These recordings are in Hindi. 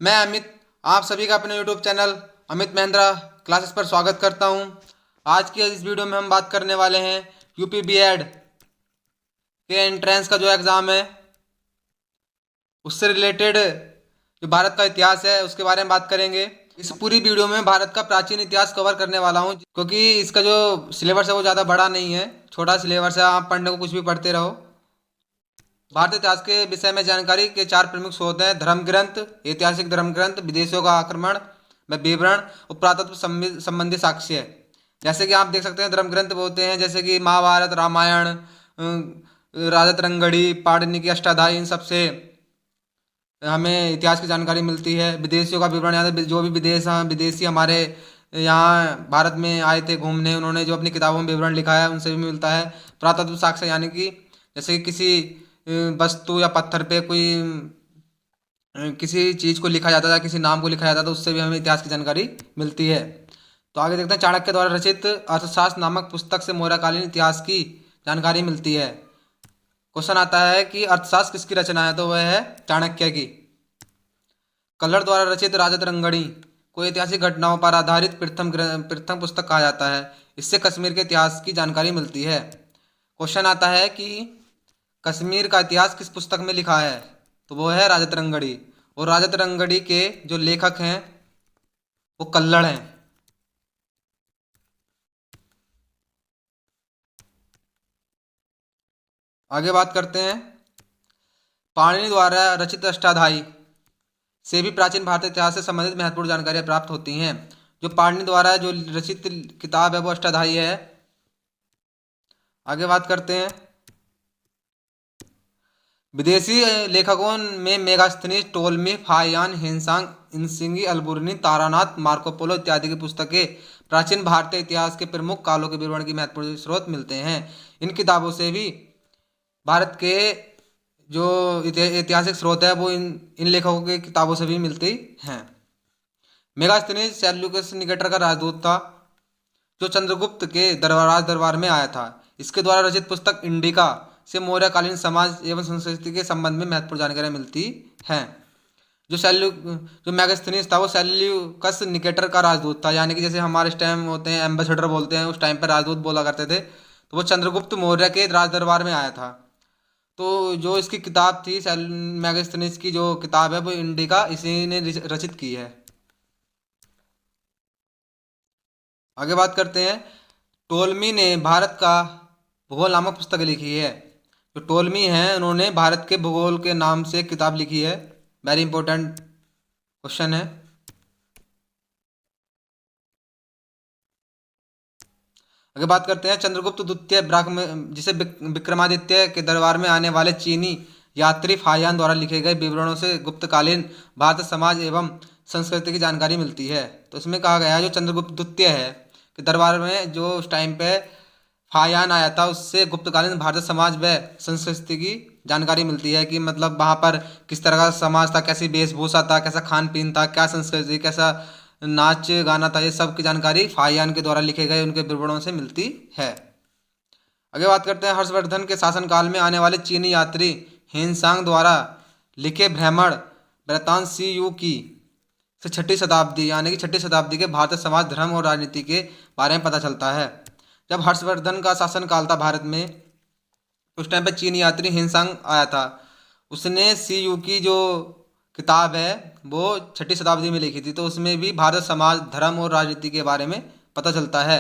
मैं अमित आप सभी का अपने YouTube channel Amit Mahindra classes पर स्वागत करता हूं। आज की इस वीडियो में हम बात करने वाले हैं यूपी बीएड के एंट्रेंस का जो एग्ज़ाम है उससे रिलेटेड जो भारत का इतिहास है उसके बारे में बात करेंगे। इस पूरी वीडियो में भारत का प्राचीन इतिहास कवर करने वाला हूं, क्योंकि इसका जो सिलेबस है वो ज़्यादा बड़ा नहीं है, छोटा सिलेबस है। आप पढ़ने को कुछ भी पढ़ते रहो। भारतीय इतिहास के विषय में जानकारी के चार प्रमुख स्रोत हैं: धर्म ग्रंथ, ऐतिहासिक धर्म ग्रंथ, विदेशियों का आक्रमण में विवरण और पुरातत्व संबंधी साक्ष्य। जैसे कि आप देख सकते हैं धर्म ग्रंथ बोलते हैं जैसे कि महाभारत, रामायण, राजतरंगड़ी, पाणिनि की अष्टाध्यायी, इन सब से हमें इतिहास की जानकारी मिलती है। विदेशियों का विवरण, यानी जो भी विदेशी हमारे यहाँ भारत में आए थे घूमने, उन्होंने जो अपनी किताबों में विवरण लिखा है उनसे भी मिलता है। पुरातत्व साक्ष्य यानी कि जैसे कि किसी वस्तु या पत्थर पे कोई किसी चीज़ को लिखा जाता था, किसी नाम को लिखा जाता था, उससे भी हमें इतिहास की जानकारी मिलती है। तो आगे देखते हैं, चाणक्य द्वारा रचित अर्थशास्त्र नामक पुस्तक से मौर्यकालीन इतिहास की जानकारी मिलती है। क्वेश्चन आता है कि अर्थशास्त्र किसकी रचना है, तो वह है चाणक्य की। कल्हड़ द्वारा रचित राजतरंगणी को ऐतिहासिक घटनाओं पर आधारित प्रथम पुस्तक कहा जाता है। इससे कश्मीर के इतिहास की जानकारी मिलती है। क्वेश्चन आता है कि कश्मीर का इतिहास किस पुस्तक में लिखा है, तो वो है राजतरंगणी। और राजतरंगणी के जो लेखक हैं वो कल्हड़ हैं। आगे बात करते हैं, पाणिनि द्वारा रचित अष्टाध्यायी से भी प्राचीन भारतीय इतिहास से संबंधित महत्वपूर्ण जानकारियां प्राप्त होती हैं। जो पाणिनि द्वारा जो रचित किताब है वो अष्टाध्यायी है। आगे बात करते हैं, विदेशी लेखकों में मेगास्थनीज, टोलमी, फाहियान, हिंसांग, इंसिंगी, अलबुर्नी, तारानाथ, मार्कोपोलो इत्यादि की पुस्तकें प्राचीन भारतीय इतिहास के प्रमुख कालों के विवरण की महत्वपूर्ण स्रोत मिलते हैं। इन किताबों से भी भारत के जो ऐतिहासिक स्रोत है वो इन लेखकों की किताबों से भी मिलती हैं। मेगास्थनीज सेल्यूकस निकेटर का राजदूत था, जो चंद्रगुप्त के दरबार में आया था। इसके द्वारा रचित पुस्तक इंडिका से मौर्यकालीन समाज एवं संस्कृति के संबंध में महत्वपूर्ण जानकारी मिलती है। जो मेगास्थनीज था वो सेल्यूकस निकेटर का राजदूत था, यानी कि जैसे हमारे इस टाइम होते हैं एम्बेसडर बोलते हैं, उस टाइम पर राजदूत बोला करते थे। तो वो चंद्रगुप्त मौर्य के राज दरबार में आया था। तो जो इसकी किताब थी मेगास्थनीज की जो किताब है वो इंडिका इसी ने रचित की है। आगे बात करते हैं, टोलमी ने भारत का भूगोल नामक पुस्तक लिखी है। जो टोलमी हैं उन्होंने भारत के भूगोल के नाम से एक किताब लिखी है। वेरी इंपॉर्टेंट क्वेश्चन है। आगे बात करते हैं, चंद्रगुप्त द्वितीय जिसे विक्रमादित्य के दरबार में आने वाले चीनी यात्री फाहियान द्वारा लिखे गए विवरणों से गुप्तकालीन भारत समाज एवं संस्कृति की जानकारी मिलती है। तो इसमें कहा गया है जो चंद्रगुप्त द्वितीय है के दरबार में जो उस टाइम पे फाहियान आया था, उससे गुप्तकालीन भारत समाज व संस्कृति की जानकारी मिलती है कि मतलब वहाँ पर किस तरह का समाज था, कैसी वेशभूषा था, कैसा खान पीन था, क्या संस्कृति, कैसा नाच गाना था। ये सब की जानकारी फाहियान के द्वारा लिखे गए उनके विवरणों से मिलती है। आगे बात करते हैं, हर्षवर्धन के शासनकाल में आने वाले चीनी यात्री हिनसांग द्वारा लिखे भ्रमण वृत्तांत CU की से 6वीं शताब्दी यानी कि 6वीं शताब्दी के भारतीय समाज, धर्म और राजनीति के बारे में पता चलता है। जब हर्षवर्धन का शासनकाल था भारत में, उस टाइम पे चीनी यात्री हिनसांग आया था। उसने CU की जो किताब है वो 6वीं शताब्दी में लिखी थी। तो उसमें भी भारत समाज, धर्म और राजनीति के बारे में पता चलता है।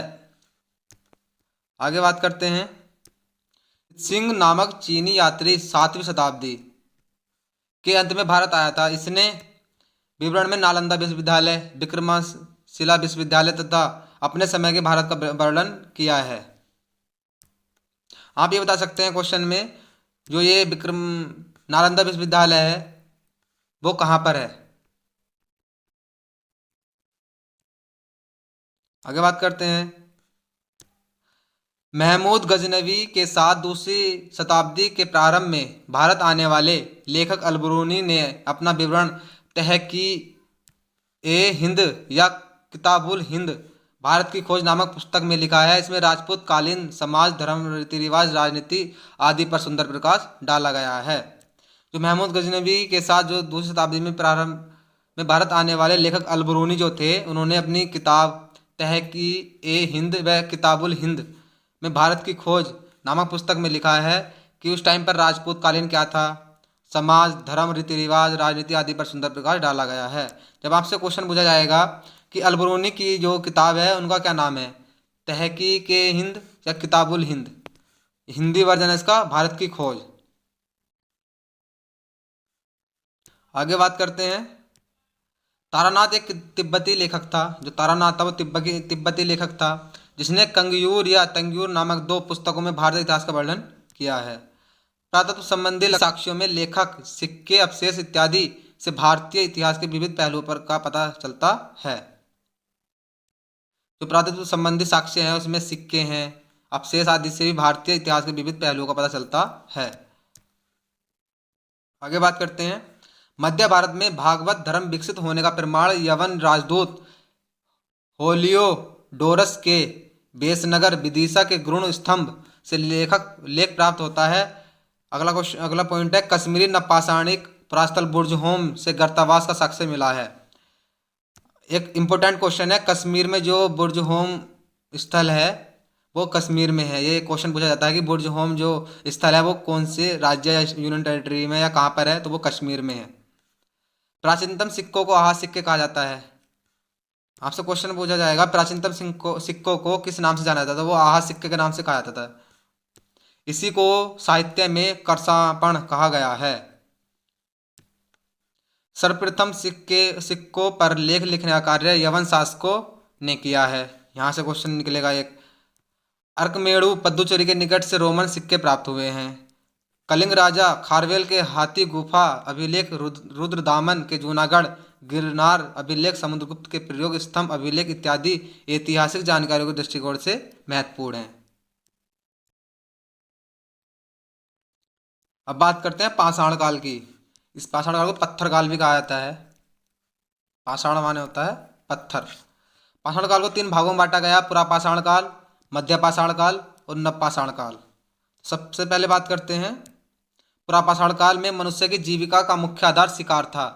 आगे बात करते हैं, सिंह नामक चीनी यात्री 7वीं शताब्दी के अंत में भारत आया था। इसने विवरण में नालंदा विश्वविद्यालय, विक्रमशिला विश्वविद्यालय तथा अपने समय के भारत का वर्णन किया है। आप ये बता सकते हैं क्वेश्चन में, जो ये नालंदा विश्वविद्यालय है वो कहाँ पर है। आगे बात करते हैं, महमूद गजनवी के साथ 2वीं शताब्दी के प्रारंभ में भारत आने वाले लेखक अलबरूनी ने अपना विवरण तहक़ीक़-ए-हिंद या किताबुल हिंद भारत की खोज नामक पुस्तक में लिखा है। इसमें राजपूत कालीन समाज, धर्म, रीति रिवाज, राजनीति आदि पर सुंदर प्रकाश डाला गया है। जो महमूद गजनवी के साथ जो 2वीं शताब्दी में प्रारंभ में भारत आने वाले लेखक अलबरूनी जो थे, उन्होंने अपनी किताब तहक़ीक़-ए-हिंद व किताबुल हिंद में भारत की खोज नामक पुस्तक में लिखा है कि उस टाइम पर राजपूत कालीन क्या था, समाज, धर्म, रीति रिवाज, राजनीति आदि पर सुंदर प्रकाश डाला गया है। जब आपसे क्वेश्चन पूछा जाएगा कि अलबरूनी की जो किताब है उनका क्या नाम है, तहक़ीक़-ए-हिंद या किताबुल हिंद, हिंदी वर्जन है इसका भारत की खोज। आगे बात करते हैं, तारानाथ एक तिब्बती लेखक था। जो तारानाथ था वो तिब्बती लेखक था, जिसने कंगयूर या तंगयूर नामक 2 पुस्तकों में भारतीय इतिहास का वर्णन किया है। पुरातत्व संबंधी साक्ष्यों में लेखक, सिक्के, अवशेष इत्यादि से भारतीय इतिहास के विविध पहलुओं पर का पता चलता है। जो पुरातत्व संबंधी साक्ष्य हैं उसमें सिक्के हैं, अवशेष आदि से भी भारतीय इतिहास के विविध पहलुओं का पता चलता है। आगे बात करते हैं, मध्य भारत में भागवत धर्म विकसित होने का प्रमाण यवन राजदूत होलियोडोरस के बेसनगर विदिशा के गुण स्तंभ से लेख प्राप्त होता है। अगला पॉइंट है, कश्मीरी नवपाषाणिक पुरास्थल बुर्जहोम से गर्तावास का साक्ष्य मिला है। एक इम्पोर्टेंट क्वेश्चन है, कश्मीर में जो बुर्जहोम स्थल है वो कश्मीर में है। ये क्वेश्चन पूछा जाता है कि बुर्जहोम जो स्थल है वो कौन से राज्य या यूनियन टेरिटरी में या कहाँ पर है, तो वो कश्मीर में है। प्राचीनतम सिक्कों को आहा सिक्के कहा जाता है। आपसे क्वेश्चन पूछा जाएगा, प्राचीनतम सिक्कों को किस नाम से जाना जाता था, तो वो आहा सिक्के के नाम से कहा जाता था। इसी को साहित्य में करसापण कहा गया है। सर्वप्रथम सिक्कों पर लेख लिखने का कार्य यवन शासकों ने किया है। यहाँ से क्वेश्चन निकलेगा एक, अर्कमेड़ु पद्दुचेरी के निकट से रोमन सिक्के प्राप्त हुए हैं। कलिंग राजा खारवेल के हाथी गुफा अभिलेख, रुद्रदामन के जूनागढ़ गिरनार अभिलेख, समुद्रगुप्त के प्रयोग स्तंभ अभिलेख इत्यादि ऐतिहासिक जानकारियों के दृष्टिकोण से महत्वपूर्ण हैं। अब बात करते हैं पाषाण काल की। इस पाषाण काल को पत्थर काल भी कहा जाता है। पाषाण माने होता है पत्थर। पाषाण काल को 3 भागों में बांटा गया, पुरापाषाण काल, मध्य पाषाण काल और नवपाषाण काल। सबसे पहले बात करते हैं, पुरापाषाण काल में मनुष्य की जीविका का मुख्य आधार शिकार था।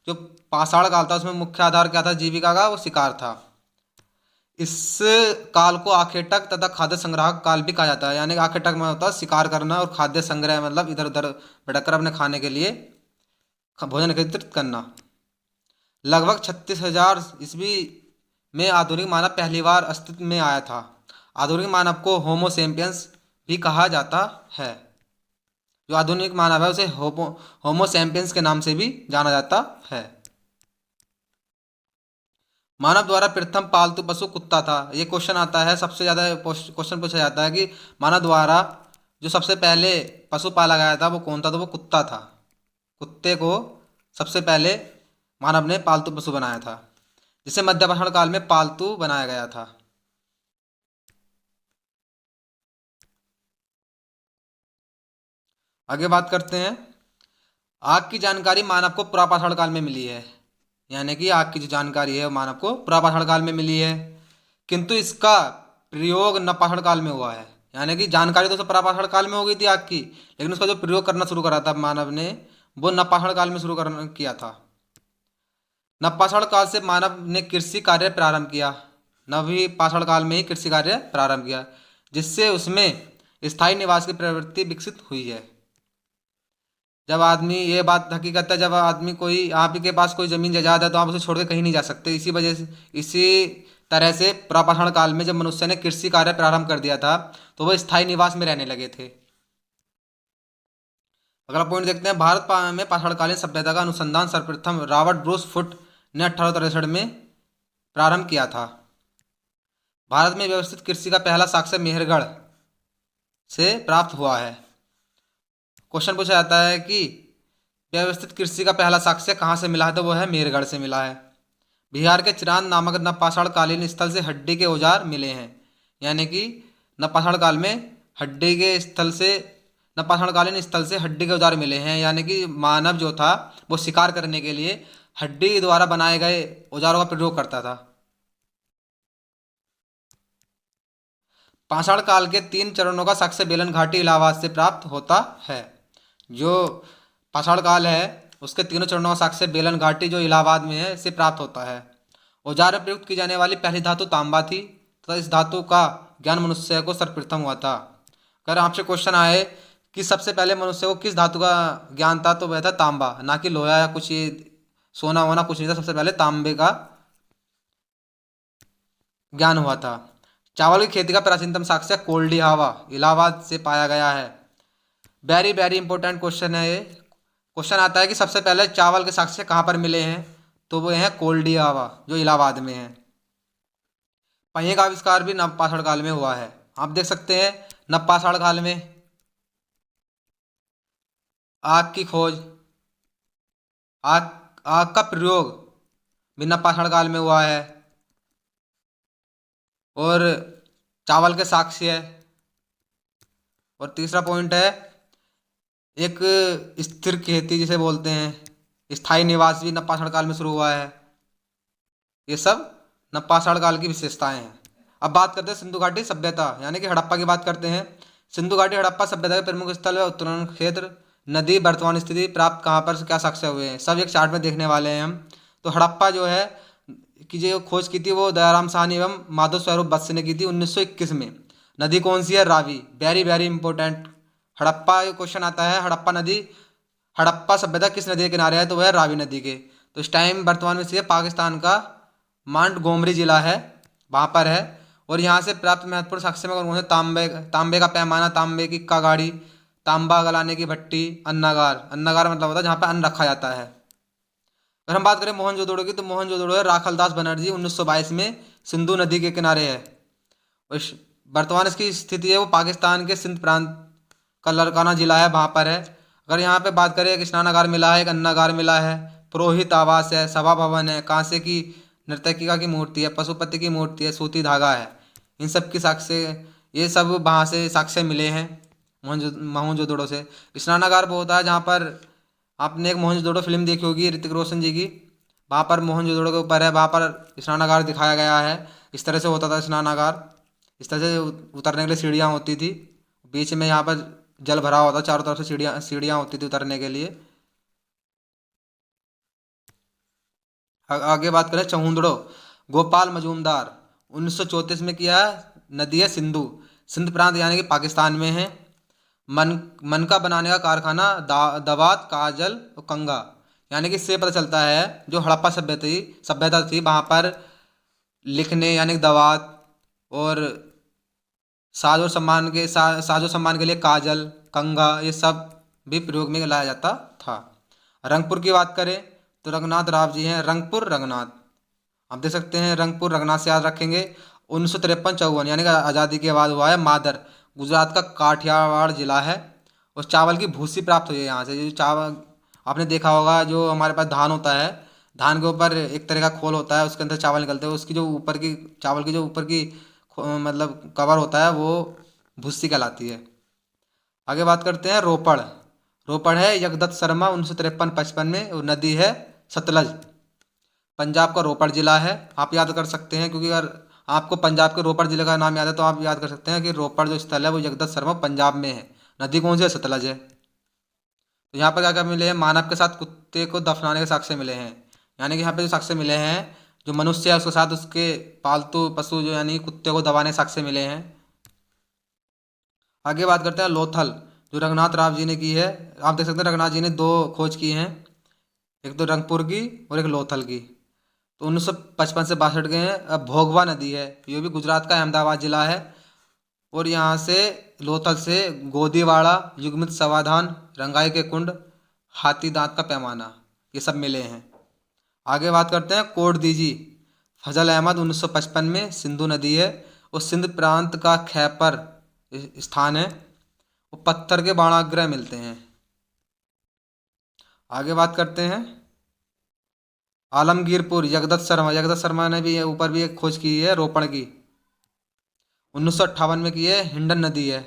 जो पाषाण काल था उसमें मुख्य आधार क्या था जीविका का, वो शिकार था। इस काल को आखेटक तथा खाद्य संग्रह काल भी कहा जाता है। यानी आखेटक में होता है शिकार करना और खाद्य संग्रह मतलब इधर उधर भटककर अपने खाने के लिए भोजन एकत्रित करना। लगभग 36,000 ईस्वी में आधुनिक मानव पहली बार अस्तित्व में आया था। आधुनिक मानव को होमो सेपियंस भी कहा जाता है। जो आधुनिक मानव है उसे होमो सेपियंस के नाम से भी जाना जाता है। मानव द्वारा प्रथम पालतू पशु कुत्ता था। ये क्वेश्चन आता है, सबसे ज़्यादा क्वेश्चन पूछा जाता है कि मानव द्वारा जो सबसे पहले पशु पाला गया था वो कौन था, तो वो कुत्ता था। कुत्ते को सबसे पहले मानव ने पालतू पशु बनाया था, जिसे मध्यपाषाण काल में पालतू बनाया गया था। आगे बात करते हैं, आग की जानकारी मानव को पुरापाषाण काल में मिली है। यानी कि आग की जो जानकारी है वो मानव को पुरापाषाण काल में मिली है, किंतु इसका प्रयोग नवपाषाण काल में हुआ है। यानी कि जानकारी तो पुरापाषाण काल में हो गई थी आग की, लेकिन उसका जो प्रयोग करना शुरू करा था मानव ने वो नवपाषाण काल में शुरू किया था। नवपाषाण काल से मानव ने कृषि कार्य प्रारंभ किया। नवी पाषाण काल में ही कृषि कार्य प्रारंभ किया, जिससे उसमें स्थायी निवास की प्रवृत्ति विकसित हुई है। जब आदमी, ये बात हकीकत है, जब आदमी कोई आप के पास कोई ज़मीन जायदाद है तो आप उसे छोड़ के कहीं नहीं जा सकते। इसी वजह से, इसी तरह से पुरापाषाण काल में जब मनुष्य ने कृषि कार्य प्रारंभ कर दिया था तो वह स्थायी निवास में रहने लगे थे। अगला पॉइंट देखते हैं, भारत में पाषाणकालीन सभ्यता का अनुसंधान सर्वप्रथम रॉबर्ट ब्रूस फुट ने 1863 में प्रारंभ किया था। भारत में व्यवस्थित कृषि का पहला साक्ष्य मेहरगढ़ से प्राप्त हुआ है। क्वेश्चन पूछा जाता है कि व्यवस्थित कृषि का पहला साक्ष्य कहाँ से मिला है, तो वो है मेहरगढ़ से मिला है। बिहार के चिरांद नामक नवपाषाण कालीन स्थल से हड्डी के औजार मिले हैं। यानी कि नवपाषाण काल में हड्डी के स्थल से, नवपाषाण कालीन स्थल से हड्डी के औजार मिले हैं। यानी कि मानव जो था वो शिकार करने के लिए हड्डी द्वारा बनाए गए औजारों का प्रयोग करता था। पाषाण काल के 3 चरणों का साक्ष्य बेलन घाटी इलाहाबाद से प्राप्त होता है। जो पाषाण काल है उसके तीनों चरणों का साक्ष्य बेलन घाटी जो इलाहाबाद में है से प्राप्त होता है। औजार में प्रयुक्त की जाने वाली पहली धातु तांबा थी तथा इस धातु का ज्ञान मनुष्य को सर्वप्रथम हुआ था। अगर आपसे क्वेश्चन आए कि सबसे पहले मनुष्य को किस धातु का ज्ञान था, तो वह था तांबा, ना कि लोहा या कुछ ये सोना वोना कुछ नहीं था, सबसे पहले तांबे का ज्ञान हुआ था। चावल की खेती का प्राचीनतम साक्ष्य कोल्डी हवा इलाहाबाद से पाया गया है। वेरी वेरी इंपॉर्टेंट क्वेश्चन है ये। क्वेश्चन आता है कि सबसे पहले चावल के साक्ष्य कहाँ पर मिले हैं, तो वो है कोल्डी हवा जो इलाहाबाद में है। पहिए का आविष्कार भी नवपाषाण काल में हुआ है। आप देख सकते हैं नवपाषाण काल में आग की खोज, आग आग का प्रयोग भी नवपाषाण काल में हुआ है। और चावल के साक्ष्य, और तीसरा पॉइंट है एक स्थिर खेती जिसे बोलते हैं, स्थायी निवास भी नवपाषाण काल में शुरू हुआ है। ये सब नवपाषाण काल की विशेषताएं हैं। अब बात करते हैं सिंधु घाटी सभ्यता यानी कि हड़प्पा की बात करते हैं। सिंधु घाटी हड़प्पा सभ्यता के प्रमुख स्थल व उत्खनन क्षेत्र, नदी, वर्तमान स्थिति, प्राप्त कहाँ पर क्या साक्ष्य हुए हैं, सब एक चार्ट में देखने वाले हैं हम। तो हड़प्पा जो है कि जो खोज की थी वो दयाराम साहनी एवं माधव स्वरूप वत्स ने की थी 1921 में। नदी कौन सी है? Ravi. Very very important. Harappa question आता है, हड़प्पा नदी, हड़प्पा सभ्यता किस नदी के किनारे है, तो वह रावी नदी के। तो इस टाइम वर्तमान में से पाकिस्तान का मांड गोमरी जिला है, वहाँ पर है। और यहाँ से प्राप्त महत्वपूर्ण साक्ष्य में कौन से तांबे का पैमाना, तांबे की इक्का गाड़ी, तांबा गलाने की भट्टी, अन्नागार। अन्नागार मतलब होता है जहाँ पर अन्न रखा जाता है। अगर हम बात करें मोहनजोदड़ो की, तो मोहनजोदड़ो है राखलदास बनर्जी 1922 में सिंधु नदी के किनारे है। और वर्तमान इसकी स्थिति है वो पाकिस्तान के सिंध प्रांत का लड़काना जिला है, वहाँ पर है। अगर यहाँ पे बात करें, एक स्नानागार मिला है, एक अन्नागार मिला है, पुरोहित आवास है, सभा भवन है, कांसे की नर्तकिका की मूर्ति है, पशुपति की मूर्ति है, सूती धागा है। इन सब की साक्ष्य, ये सब वहाँ से साक्ष्य मिले हैं मोहनजोदड़ो से। स्नानागार वो होता है जहाँ पर आपने एक मोहनजोदड़ो फिल्म देखी होगी ऋतिक रोशन जी की, वहाँ पर मोहनजोदड़ो के ऊपर है, वहाँ पर स्नानागार दिखाया गया है। इस तरह से होता था स्नानागार। इस तरह से उतरने के लिए सीढ़ियाँ होती थी, बीच में यहाँ पर जल भरा होता, चारों तरफ से सीढ़ियाँ सीढ़ियाँ होती थी उतरने के लिए। आगे बात करें चहुंदड़ो, गोपाल मजूमदार 1934 में किया है। नदी है सिंधु, सिंध प्रांत यानी कि पाकिस्तान में है। मनका बनाने का कारखाना दवात, काजल और कंगा, यानी कि इससे पता चलता है जो हड़प्पा सभ्यता थी वहाँ पर लिखने यानी कि दवात, और साजो सम्मान के लिए काजल, कंगा, ये सब भी प्रयोग में लाया जाता था। रंगपुर की बात करें तो रंगनाथ राव जी हैं, रंगपुर रंगनाथ। आप देख सकते हैं रंगपुर रंगनाथ से याद रखेंगे। 1953-54 यानी कि आज़ादी के बाद हुआ है। मादर गुजरात का काठियावाड़ जिला है। और चावल की भूसी प्राप्त हुई है यहाँ से। जो चावल आपने देखा होगा, जो हमारे पास धान होता है, धान के ऊपर एक तरह का खोल होता है, उसके अंदर चावल निकलते हैं, उसकी जो ऊपर की चावल की जो ऊपर की मतलब कवर होता है वो भूसी कहलाती है। आगे बात करते हैं रोपड़। रोपड़ है जगदत्त शर्मा 1953-55 में, और नदी है सतलज। पंजाब का रोपड़ जिला है, आप याद कर सकते हैं, क्योंकि अगर आपको पंजाब के रोपड़ जिले का नाम याद है तो आप याद कर सकते हैं कि रोपड़ जो स्थल है वो जगदत्त शर्मा पंजाब में है। नदी कौन सी है? सतलज है। तो यहाँ पर क्या क्या मिले हैं? मानव के साथ कुत्ते को दफनाने के साक्ष्य मिले हैं, यानी कि यहाँ पे जो साक्ष्य मिले हैं, जो मनुष्य है उसके साथ उसके पालतू पशु जो यानी कुत्ते को दबाने के साक्ष्य मिले हैं। आगे बात करते हैं लोथल, जो रघुनाथ राव जी ने की है। आप देख सकते हैं रघुनाथ जी ने दो खोज की हैं, एक तो रंगपुर की और एक लोथल की। तो 1955 से 62 के हैं। अब भोगवा नदी है, ये भी गुजरात का अहमदाबाद जिला है। और यहाँ से लोथल से गोदीवाड़ा, युग्मित समाधान, रंगाई के कुंड, हाथी दांत का पैमाना, ये सब मिले हैं। आगे बात करते हैं कोट दीजी, फजल अहमद 1955 में, सिंधु नदी है और सिंध प्रांत का खैपर स्थान है। वो पत्थर के बाणाग्रह मिलते हैं। आगे बात करते हैं आलमगीरपुर, जगदत्त शर्मा ने भी ऊपर भी एक खोज की है रोपण की, 1958 में की है। हिंडन नदी है,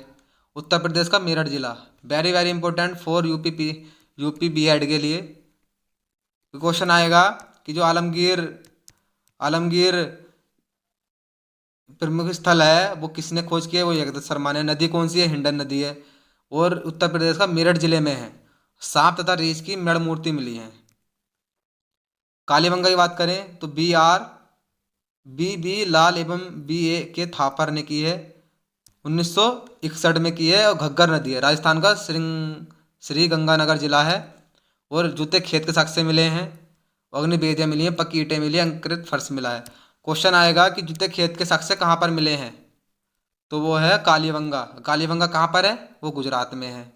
उत्तर प्रदेश का मेरठ जिला। Very very important for UP BEd के लिए क्वेश्चन आएगा कि जो आलमगीर प्रमुख स्थल है वो किसने खोज किया है? वो जगदत्त शर्मा ने। नदी कौन सी है? हिंडन नदी है, और उत्तर प्रदेश का मेरठ जिले में है। सांप तथा रीछ की मृण मूर्ति मिली है। कालीबंगा की बात करें तो बी लाल एवं बी ए के थापर ने की है, 1961 में की है। और घग्गर नदी है, राजस्थान का श्री गंगानगर जिला है। और जूते खेत के साक्ष्य मिले हैं, अग्नि वेदियाँ मिली हैं, पक्की ईंटें मिली हैं, अंकुरित फर्श मिला है। क्वेश्चन आएगा कि जूते खेत के साक्ष्य कहाँ पर मिले हैं, तो वो है कालीबंगा। कालीबंगा कहाँ पर है, वो गुजरात में है।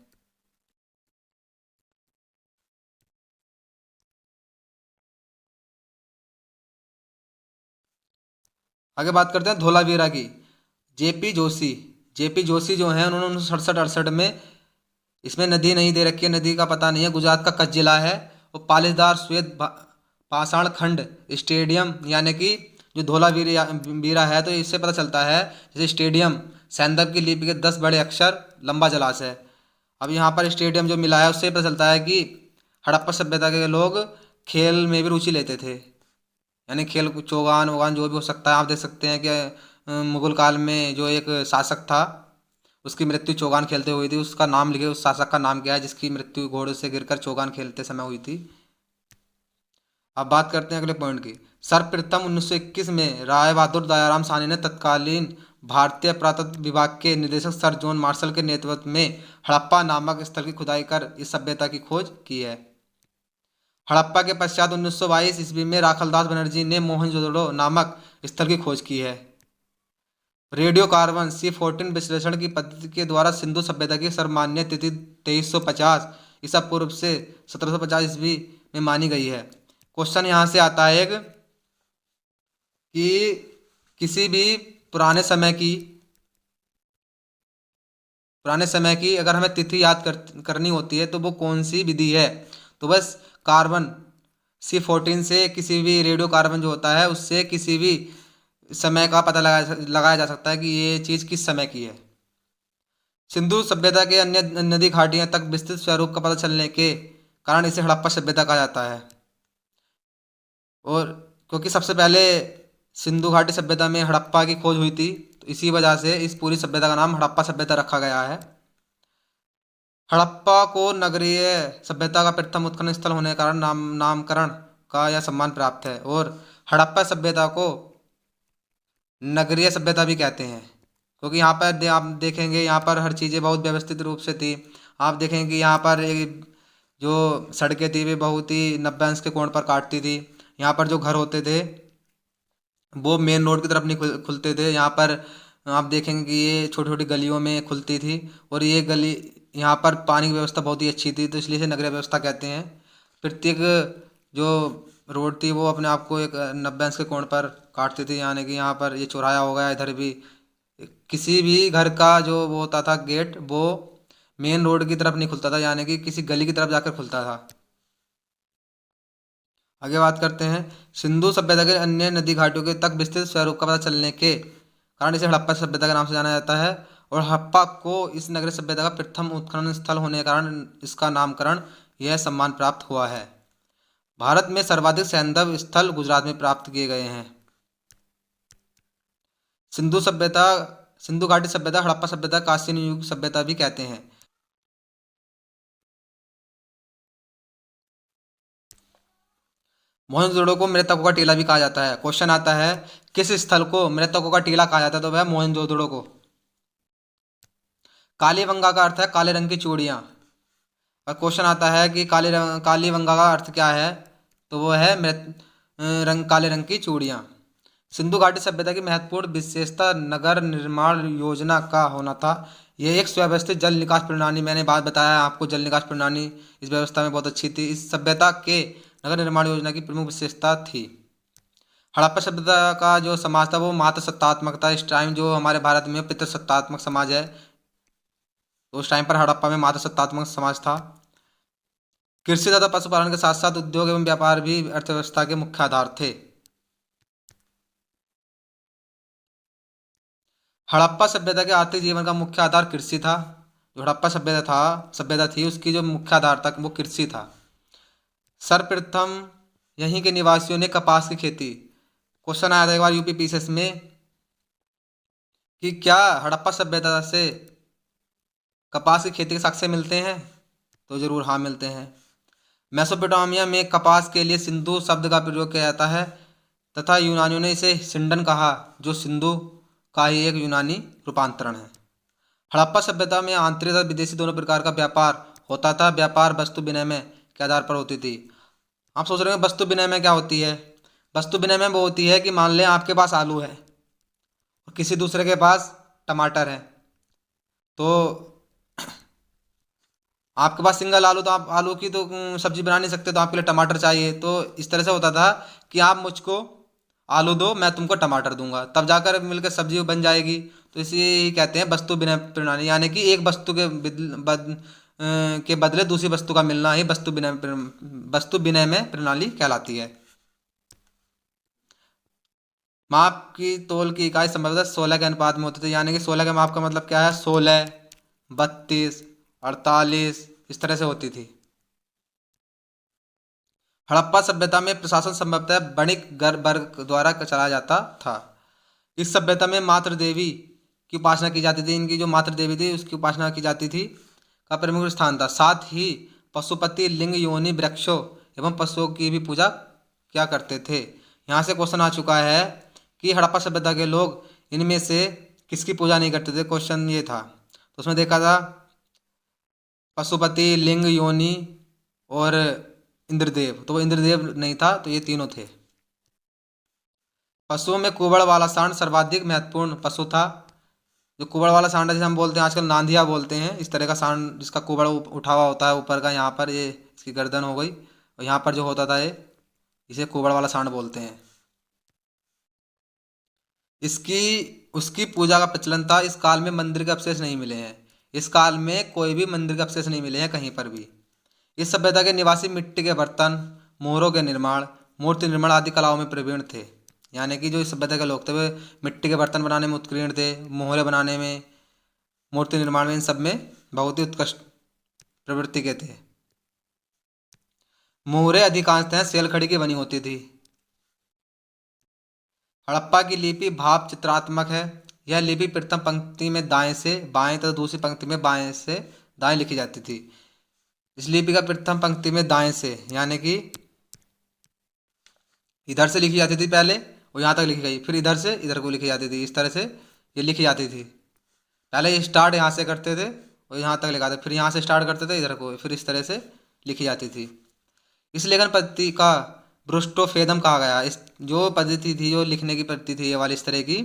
आगे बात करते हैं धोलावीरा की। जेपी जोशी। जेपी जोशी जो है उन्होंने 1967-68 में, इसमें नदी नहीं दे रखी है, नदी का पता नहीं है, गुजरात का कच्छ जिला है। वो पालीदार श्वेत पाषाण खंड स्टेडियम, यानी कि जो धोलावीरा वीरा है, तो इससे पता चलता है जैसे स्टेडियम सैंदव की लिपि के 10 बड़े अक्षर, लंबा जलाशय है। अब यहाँ पर स्टेडियम जो मिला है उससे पता चलता है कि हड़प्पा सभ्यता के लोग खेल में भी रुचि लेते थे, यानी खेल चौगान वोगान जो भी हो सकता है। आप देख सकते हैं कि मुगल काल में जो एक शासक था, उसकी मृत्यु चौगान खेलते हुई थी। उसका नाम लिखे, उस शासक का नाम क्या है जिसकी मृत्यु घोड़े से गिरकर चौगान खेलते समय हुई थी। अब बात करते हैं अगले पॉइंट की। सर्वप्रथम 1921 में राय बहादुर दयाराम साहनी ने तत्कालीन भारतीय पुरातत्व विभाग के निदेशक सर जॉन मार्शल के नेतृत्व में हड़प्पा नामक स्थल की खुदाई कर इस सभ्यता की खोज की है। हड़प्पा के पश्चात 1922 ईस्वी में राखलदास बनर्जी ने मोहनजोदड़ो नामक स्थल की खोज की है। रेडियो कार्बन C14 विश्लेषण की पद्धति के द्वारा सिंधु सभ्यता की सर्वमान्य तिथि 2350 ईसा पूर्व से 1750 ईस्वी में मानी गई है। क्वेश्चन यहाँ से आता है एक कि किसी भी पुराने समय की अगर हमें तिथि याद करनी होती है तो वो कौन सी विधि है, तो बस कार्बन C14 से किसी भी रेडियो कार्बन जो होता है उससे किसी भी समय का पता लगाया जा सकता है कि ये चीज़ किस समय की है। सिंधु सभ्यता के अन्य नदी घाटियां तक विस्तृत स्वरूप का पता चलने के कारण इसे हड़प्पा सभ्यता कहा जाता है। और क्योंकि सबसे पहले सिंधु घाटी सभ्यता में हड़प्पा की खोज हुई थी, तो इसी वजह से इस पूरी सभ्यता का नाम हड़प्पा सभ्यता रखा गया है। हड़प्पा को नगरीय सभ्यता का प्रथम उत्खनन स्थल होने के कारण नामकरण का यह सम्मान प्राप्त है। और हड़प्पा सभ्यता को नगरीय सभ्यता भी कहते हैं, क्योंकि यहाँ पर आप देखेंगे यहाँ पर हर चीज़ें बहुत व्यवस्थित रूप से थी। आप देखेंगे यहाँ पर जो सड़कें थी वे बहुत ही 90 अंश के कोण पर काटती थी। यहाँ पर जो घर होते थे वो मेन रोड की तरफ नहीं खुलते थे। यहाँ पर आप देखेंगे कि ये छोटी छोटी गलियों में खुलती थी। और ये गली, यहाँ पर पानी की व्यवस्था बहुत ही अच्छी थी, तो इसलिए इसे नगरीय व्यवस्था कहते हैं। प्रत्येक जो रोड थी वो अपने आप को एक 90 अंश के कोण पर काटती थी, यानी कि यहाँ पर ये चौराया हो गया, इधर भी किसी भी घर का जो वो होता था गेट, वो मेन रोड की तरफ नहीं खुलता था, यानी कि किसी गली की तरफ जाकर खुलता था। आगे बात करते हैं। सिंधु सभ्यता के अन्य नदी घाटियों के तक विस्तृत स्वरूप का पता चलने के कारण इसे हड़प्पा सभ्यता के नाम से जाना जाता है। और हड़प्पा को इस नगरीय सभ्यता का प्रथम उत्खनन स्थल होने के कारण इसका नामकरण, यह सम्मान प्राप्त हुआ है। भारत में सर्वाधिक सैंधव स्थल गुजरात में प्राप्त किए गए हैं। सिंधु सभ्यता, सिंधु घाटी सभ्यता, हड़प्पा सभ्यता, कांस्य युग सभ्यता भी कहते हैं। मोहनजोदड़ो को मृतकों का टीला भी कहा जाता है। क्वेश्चन आता है किस स्थल को मृतकों का टीला कहा जाता है, तो वह मोहनजोदड़ो को। कालीबंगा का अर्थ है काले रंग की चूड़ियाँ। और क्वेश्चन आता है कि कालीबंगा का अर्थ क्या है, तो वो है काले रंग की चूड़ियाँ। सिंधु घाटी सभ्यता की महत्वपूर्ण विशेषता नगर निर्माण योजना का होना था। यह एक सुव्यवस्थित जल निकास प्रणाली, मैंने बात बताया आपको, जल निकास प्रणाली इस व्यवस्था में बहुत अच्छी थी। इस सभ्यता के नगर निर्माण योजना की प्रमुख विशेषता थी। हड़प्पा सभ्यता का जो समाज था वो मातृसत्तात्मक था। इस टाइम जो हमारे भारत में पितृसत्तात्मक समाज है, तो उस टाइम पर हड़प्पा में मातृसत्तात्मक समाज था। कृषि तथा पशुपालन के साथ साथ उद्योग एवं व्यापार भी अर्थव्यवस्था के मुख्य आधार थे। हड़प्पा सभ्यता के आर्थिक जीवन का मुख्य आधार कृषि था। जो हड़प्पा सभ्यता थी उसकी जो मुख्य आधार था वो कृषि था। सर्वप्रथम यहीं के निवासियों ने कपास की खेती, क्वेश्चन आया था एक बार यूपी पीसीएस में कि क्या हड़प्पा सभ्यता से कपास की खेती के साक्ष्य मिलते हैं, तो जरूर हाँ मिलते हैं। मेसोपोटामिया में कपास के लिए सिंधु शब्द का प्रयोग किया जाता है तथा यूनानियों ने इसे सिंडन कहा, जो सिंधु का ही एक यूनानी रूपांतरण है। हड़प्पा सभ्यता में आंतरिक तथा विदेशी दोनों प्रकार का व्यापार होता था। व्यापार वस्तु विनिमय के आधार पर होती थी। आप सोच रहे हो वस्तु विनिमय क्या होती है? वस्तु विनिमय वो होती है कि मान लें आपके पास आलू है और किसी दूसरे के पास टमाटर है, तो आपके पास सिंगल आलू, तो आप आलू की तो सब्जी बना नहीं सकते, तो आपके लिए टमाटर चाहिए। तो इस तरह से होता था कि आप मुझको आलू दो, मैं तुमको टमाटर दूंगा, तब जाकर मिलकर सब्जी बन जाएगी। तो इसे ही कहते हैं वस्तु विनिमय प्रणाली, यानी कि एक वस्तु के बदले दूसरी वस्तु का मिलना ही वस्तु विनिमय प्रणाली कहलाती है। माप की तौल की इकाई संभवतः 16 के अनुपात में होते थे, यानी कि 16 के माप का मतलब क्या है? 16, 32, 48 इस तरह से होती थी। हड़प्पा सभ्यता में प्रशासन संभवतः वणिक वर्ग द्वारा चलाया जाता था। इस सभ्यता में मातृ देवी की उपासना की जाती थी। इनकी जो मातृ देवी थी उसकी उपासना की जाती थी का प्रमुख स्थान था। साथ ही पशुपति, लिंग, योनि, वृक्षों एवं पशुओं की भी पूजा क्या करते थे। यहाँ से क्वेश्चन आ चुका है कि हड़प्पा सभ्यता के लोग इनमें से किसकी पूजा नहीं करते थे। क्वेश्चन ये था, तो उसमें देखा था पशुपति, लिंग, योनि और इंद्रदेव, तो वो इंद्रदेव नहीं था, तो ये तीनों थे। पशुओं में कुबड़ वाला सांड सर्वाधिक महत्वपूर्ण पशु था। जो कुबड़ वाला सांड है, जिसे हम बोलते हैं आजकल नांदिया बोलते हैं, इस तरह का सांड जिसका कुबड़ उठा हुआ होता है ऊपर का, यहाँ पर ये इसकी गर्दन हो गई और यहाँ पर जो होता था ये, इसे कुबड़ वाला सांड बोलते हैं। इसकी उसकी पूजा का प्रचलन था। इस काल में मंदिर के अवशेष नहीं मिले हैं। इस काल में कोई भी मंदिर के अवशेष नहीं मिले हैं कहीं पर भी। इस सभ्यता के निवासी मिट्टी के बर्तन, मोहरों के निर्माण, मूर्ति निर्माण आदि कलाओं में प्रवीण थे। यानी कि जो इस सभ्यता के लोग थे वे मिट्टी के बर्तन बनाने में उत्कीर्ण थे, मोहरे बनाने में, मूर्ति निर्माण में, इन सब में बहुत ही उत्कृष्ट प्रवृत्ति के थे। मोहरे अधिकांशतः सेलखड़ी की बनी होती थी। हड़प्पा की लिपि भाव चित्रात्मक है। यह लिपि प्रथम पंक्ति में दाएं से बाएं तथा दूसरी पंक्ति में बाएं से दाएं लिखी जाती थी। इस लिपि का प्रथम पंक्ति में दाएं से यानी कि इधर से लिखी जाती थी पहले और यहाँ तक लिखी गई, फिर इधर से इधर को लिखी जाती थी। इस तरह से ये लिखी जाती थी। पहले ये स्टार्ट यहाँ से करते थे और यहाँ तक लिखाते, फिर यहाँ से स्टार्ट करते थे इधर को, फिर इस तरह से लिखी जाती थी। इस लेखन पद्धति का ब्रुस्टोफेदम कहा गया। इस जो पद्धति थी, जो लिखने की पद्धति थी ये वाली इस तरह की,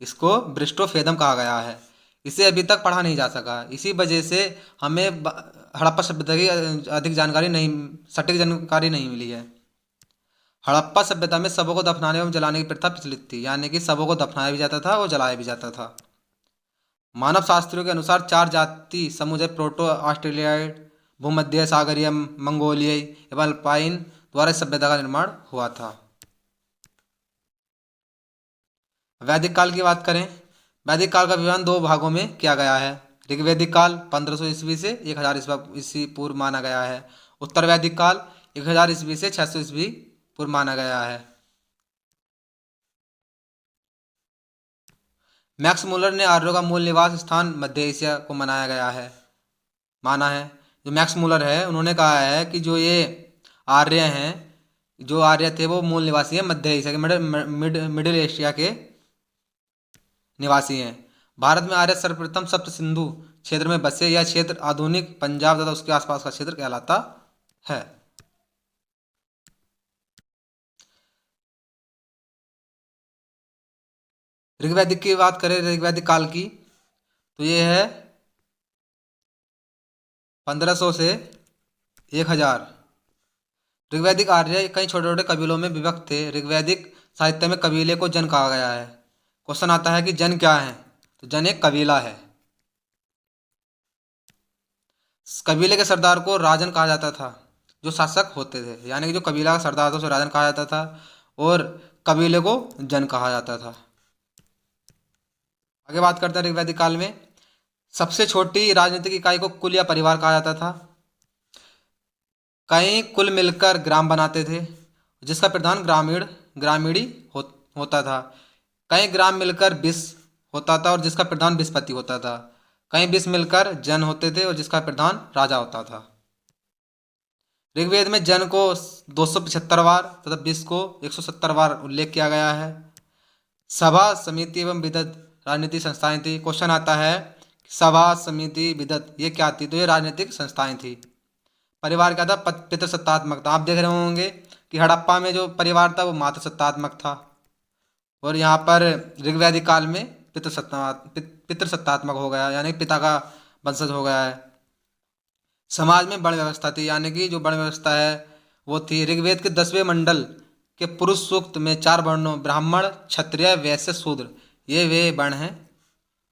इसको ब्रुस्टोफेदम कहा गया है। इसे अभी तक पढ़ा नहीं जा सका। इसी वजह से हमें हड़प्पा सभ्यता की अधिक जानकारी नहीं, सटीक जानकारी नहीं मिली है। हड़प्पा सभ्यता में शवों को दफनाने एवं जलाने की प्रथा प्रचलित थी, यानी कि शवों को दफनाया भी जाता था और जलाया भी जाता था। मानव शास्त्रियों के अनुसार 4 जाति समूह प्रोटो ऑस्ट्रेलियाइड, भूमध्य सागरीय, मंगोलियाई एवं अल्पाइन द्वारा इस सभ्यता का निर्माण हुआ था। वैदिक काल की बात करें, वैदिक काल का विभाजन 2 भागों में किया गया है। ऋग्वैदिक काल 1500 ईस्वी से 1000 ईस्वी पूर्व माना गया है। उत्तर वैदिक काल 1000 ईस्वी से 600 ईस्वी पूर्व माना गया है। मैक्स मुलर ने आर्यों का मूल निवास स्थान मध्य एशिया को माना है। जो मैक्स मुलर है उन्होंने कहा है कि जो ये आर्य हैं, जो आर्य थे वो मूल निवासी हैं मध्य एशिया के, मिडिल एशिया के निवासी हैं। भारत में आर्य सर्वप्रथम सप्त सिंधु क्षेत्र में बसे। यह क्षेत्र आधुनिक पंजाब तथा उसके आसपास का क्षेत्र कहलाता है। ऋग्वैदिक की बात करें, ऋग्वैदिक काल की, तो ये है 1500 से 1000। ऋग्वैदिक आर्य कई छोटे छोटे कबीलों में विभक्त थे। ऋग्वैदिक साहित्य में कबीले को जन कहा गया है। क्वेश्चन आता है कि जन क्या है, तो जन एक कबीला है। कबीले के सरदार को राजन कहा जाता था, जो शासक होते थे, यानी कि जो कबीला का सरदार था उसे राजन कहा जाता था और कबीले को जन कहा जाता था। आगे बात करते हैं ऋग्वैदिक काल में सबसे छोटी राजनीतिक इकाई को कुल या परिवार कहा जाता था। कई कुल मिलकर ग्राम बनाते थे जिसका प्रधान ग्रामीणी होता था। कई ग्राम मिलकर विष होता था और जिसका प्रधान विस्पति होता था। कई विष मिलकर जन होते थे और जिसका प्रधान राजा होता था। ऋग्वेद में जन को 275 बार तथा विश्व को 170 बार उल्लेख किया गया है। सभा समिति एवं विदत राजनीतिक संस्थाएं थी। क्वेश्चन आता है सभा समिति विदत ये क्या थी, तो ये राजनीतिक संस्थाएं थी। परिवार क्या था, पितृसत्तात्मक था। आप देख रहे होंगे कि हड़प्पा में जो परिवार था वो मातृसत्तात्मक था, और यहाँ पर ऋग्वैदिक काल में पितृसत्तात्मक हो गया, यानी पिता का वंशज हो गया है। समाज में वर्ण व्यवस्था थी, यानी कि जो वर्ण व्यवस्था है वो थी। ऋग्वेद के 10वें मंडल के पुरुष सूक्त में 4 वर्णों ब्राह्मण, क्षत्रिय, वैश्य, शूद्र ये वे वर्ण हैं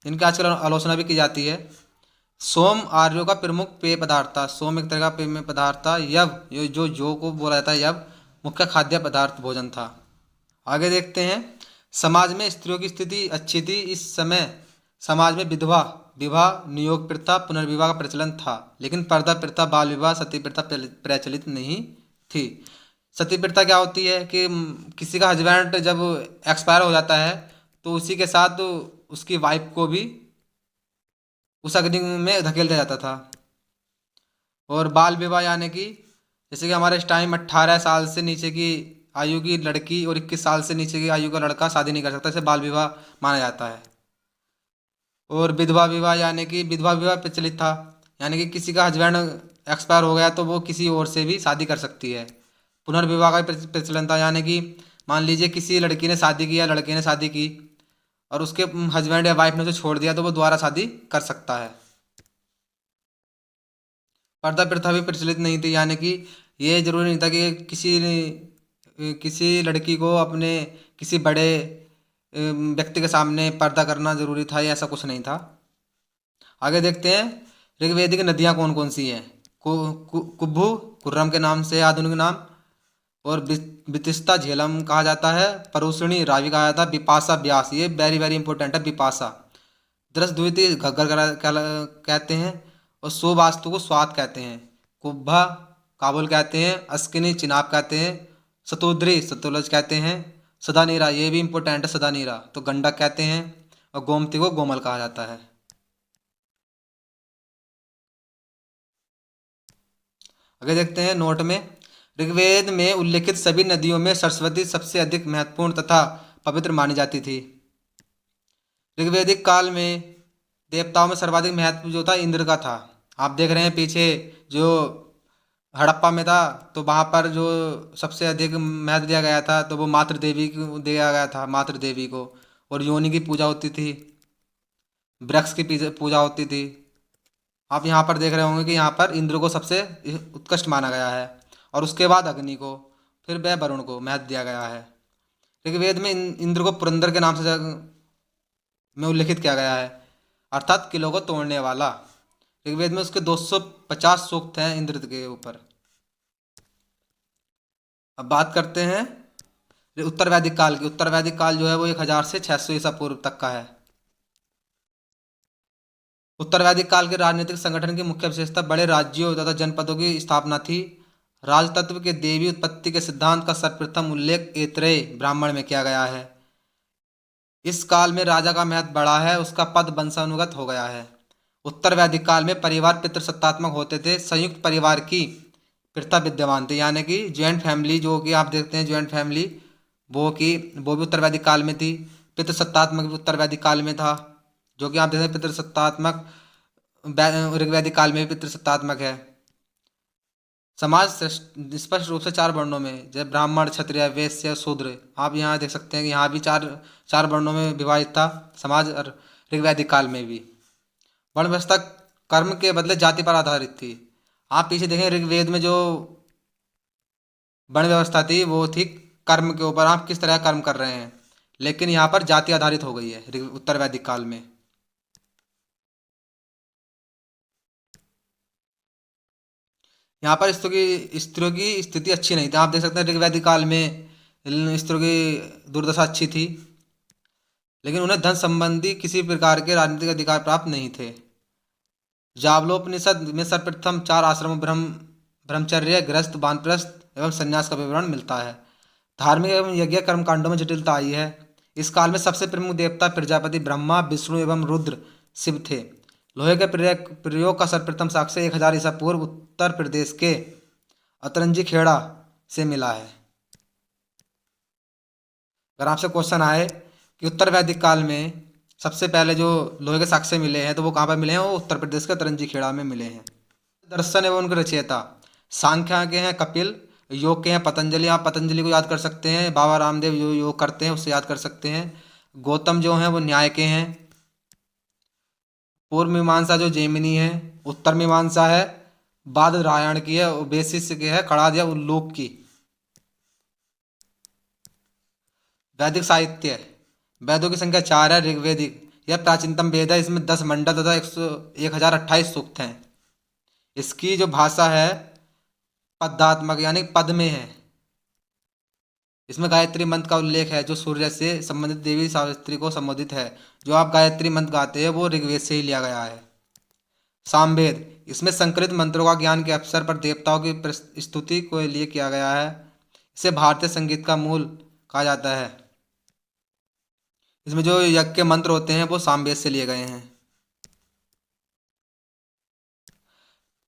जिनकी आजकल आलोचना भी की जाती है। सोम आर्यों का प्रमुख पेय पदार्थ था। सोम एक तरह का पेय पदार्थ था। यव जो जो को बोला जाता है यव मुख्य खाद्य पदार्थ भोजन था। आगे देखते हैं, समाज में स्त्रियों की स्थिति अच्छी थी। इस समय समाज में विधवा विवाह, नियोग प्रथा, पुनर्विवाह का प्रचलन था, लेकिन पर्दा प्रथा, बाल विवाह, सती प्रथा प्रचलित नहीं थी। सती प्रथा क्या होती है कि किसी का हस्बैंड जब एक्सपायर हो जाता है तो उसी के साथ उसकी वाइफ को भी उस अग्नि में धकेल दिया जाता था। और बाल विवाह यानी कि जैसे कि हमारे इस टाइम 18 साल से नीचे की आयु की लड़की और 21 साल से नीचे की आयु का लड़का शादी नहीं कर सकता, इसे बाल विवाह माना जाता है। और विधवा विवाह यानी कि विधवा विवाह प्रचलित था, यानी कि किसी का हस्बैंड एक्सपायर हो गया तो वो किसी और से भी शादी कर सकती है। पुनर्विवाह का प्रचलन था, यानी कि मान लीजिए किसी लड़की ने शादी की या लड़के ने शादी की और उसके हस्बैंड या वाइफ ने उसे छोड़ दिया तो वो दोबारा शादी कर सकता है। पर्दा प्रथा भी प्रचलित नहीं थी, यानी कि ये जरूरी नहीं था कि किसी लड़की को अपने किसी बड़े व्यक्ति के सामने पर्दा करना जरूरी था, या ऐसा कुछ नहीं था। आगे देखते हैं ऋग्वेदिक नदियाँ कौन कौन सी हैं। कुब्भू कुर्रम के नाम से आधुनिक नाम, और बितिस्ता झेलम कहा जाता है, परुषणी रावी कहा जाता है, बिपाशा ब्यास ये वेरी वेरी इंपॉर्टेंट है बिपाशा, द्वितीय घग्गर कहते हैं, और सुवास्तु को स्वात कहते हैं, कुब्भा काबुल कहते हैं, अस्किनी चिनाब कहते हैं, सतोद्री सतुलज कहते हैं, सदानीरा ये भी इंपॉर्टेंट है, सदानीरा तो गंडक कहते हैं, और गोमती को गोमल कहा जाता है। आगे देखते हैं नोट में, ऋग्वेद में उल्लेखित सभी नदियों में सरस्वती सबसे अधिक महत्वपूर्ण तथा पवित्र मानी जाती थी। ऋग्वैदिक काल में देवताओं में सर्वाधिक महत्व जो था इंद्र का था। आप देख रहे हैं पीछे जो हड़प्पा में था तो वहाँ पर जो सबसे अधिक महत्व दिया गया था तो वो मातृ देवी को दिया गया था, मातृ देवी को, और योनि की पूजा होती थी, वृक्ष की पूजा होती थी। आप यहाँ पर देख रहे होंगे कि यहाँ पर इंद्र को सबसे उत्कृष्ट माना गया है, और उसके बाद अग्नि को, फिर वह वरुण को महत्व दिया गया है। ऋग्वेद में इंद्र को पुरंदर के नाम से में उल्लेखित किया गया है, अर्थात किलों को तोड़ने वाला। ऋग्वेद में उसके 250 सूक्त हैं इंद्र के ऊपर। अब बात करते हैं उत्तर वैदिक काल की। उत्तर वैदिक काल जो है वो 1000 से 600 ईसा पूर्व तक का है। उत्तर वैदिक काल के राजनीतिक संगठन की मुख्य विशेषता बड़े राज्यों तथा जनपदों की स्थापना थी। राजतत्व के देवी उत्पत्ति के सिद्धांत का सर्वप्रथम उल्लेख ऐतरेय ब्राह्मण में किया गया है। इस काल में राजा का महत्व बढ़ा है, उसका पद वंशानुगत हो गया है। उत्तर वैदिक काल में परिवार पितृसत्तात्मक होते थे, संयुक्त परिवार की प्रथा विद्यमान थी, यानी कि ज्वाइंट फैमिली जो कि आप देखते हैं ज्वाइंट फैमिली वो भी उत्तर वैदिक काल में थी। पितृसत्तात्मक भी उत्तर वैदिक काल में था, जो कि आप देखते हैं पितृसत्तात्मक ऋग्वैदिक काल में भी पितृसत्तात्मक है। समाज स्पष्ट रूप से 4 वर्णों में, जैसे ब्राह्मण, क्षत्रिय, वैश्य, शूद्र, आप यहाँ देख सकते हैं कि यहाँ भी चार वर्णों में विभाजित था समाज, और ऋग्वैदिक काल में भी। वर्ण व्यवस्था कर्म के बदले जाति पर आधारित थी। आप पीछे देखें ऋग्वेद में जो वर्ण व्यवस्था थी वो थी कर्म के ऊपर, आप किस तरह कर्म कर रहे हैं, लेकिन यहाँ पर जाति आधारित हो गई है उत्तर वैदिक काल में। यहाँ पर स्त्रियों की स्थिति अच्छी नहीं थी। आप देख सकते हैं ऋग्वैदिक काल में स्त्रियों की दुर्दशा अच्छी थी, लेकिन उन्हें धन संबंधी किसी प्रकार के राजनीतिक अधिकार प्राप्त नहीं थे। जावलोपनिषद में सर्वप्रथम 4 आश्रमों ब्रह्मचर्य, गृहस्थ, वानप्रस्थ एवं संन्यास का विवरण मिलता है। धार्मिक एवं यज्ञ कर्म कांडों में जटिलता आई है। इस काल में सबसे प्रमुख देवता प्रजापति ब्रह्मा, विष्णु एवं रुद्र शिव थे। लोहे के प्रयोग का सर्वप्रथम साक्ष्य 1000 ईसा पूर्व उत्तर प्रदेश के अतरंजी खेड़ा से मिला है। अगर आपसे क्वेश्चन आए कि उत्तर वैदिक काल में सबसे पहले जो लोहे के साक्ष्य मिले हैं तो वो कहाँ पर मिले हैं, वो उत्तर प्रदेश के अतरंजी खेड़ा में मिले हैं। दर्शन एवं उनके रचयिता सांख्या के हैं कपिल, योग के हैं पतंजलि। आप पतंजलि को याद कर सकते हैं, बाबा रामदेव जो योग करते हैं उससे याद कर सकते हैं। गौतम जो हैं वो न्याय के हैं। पूर्व मीमांसा जो जैमिनी है। उत्तर मीमांसा है बादरायण की है, बेसिस की है कड़ाद या उल्लूक की। वैदिक साहित्य, वेदों की संख्या 4 है। ऋग्वेदिक यह प्राचीनतम वेद है, इसमें 10 मंडल तथा 1028 सूक्त हैं। इसकी जो भाषा है पदात्मक यानी पद में है। इसमें गायत्री मंत्र का उल्लेख है जो सूर्य से संबंधित देवी सावित्री को संबोधित है। जो आप गायत्री मंत्र गाते हैं वो ऋग्वेद से ही लिया गया है। सामवेद, इसमें संकलित मंत्रों का ज्ञान के अवसर पर देवताओं की स्तुति के लिए किया गया है। इसे भारतीय संगीत का मूल कहा जाता है। इसमें जो यज्ञ के मंत्र होते हैं वो सामवेद से लिए गए हैं।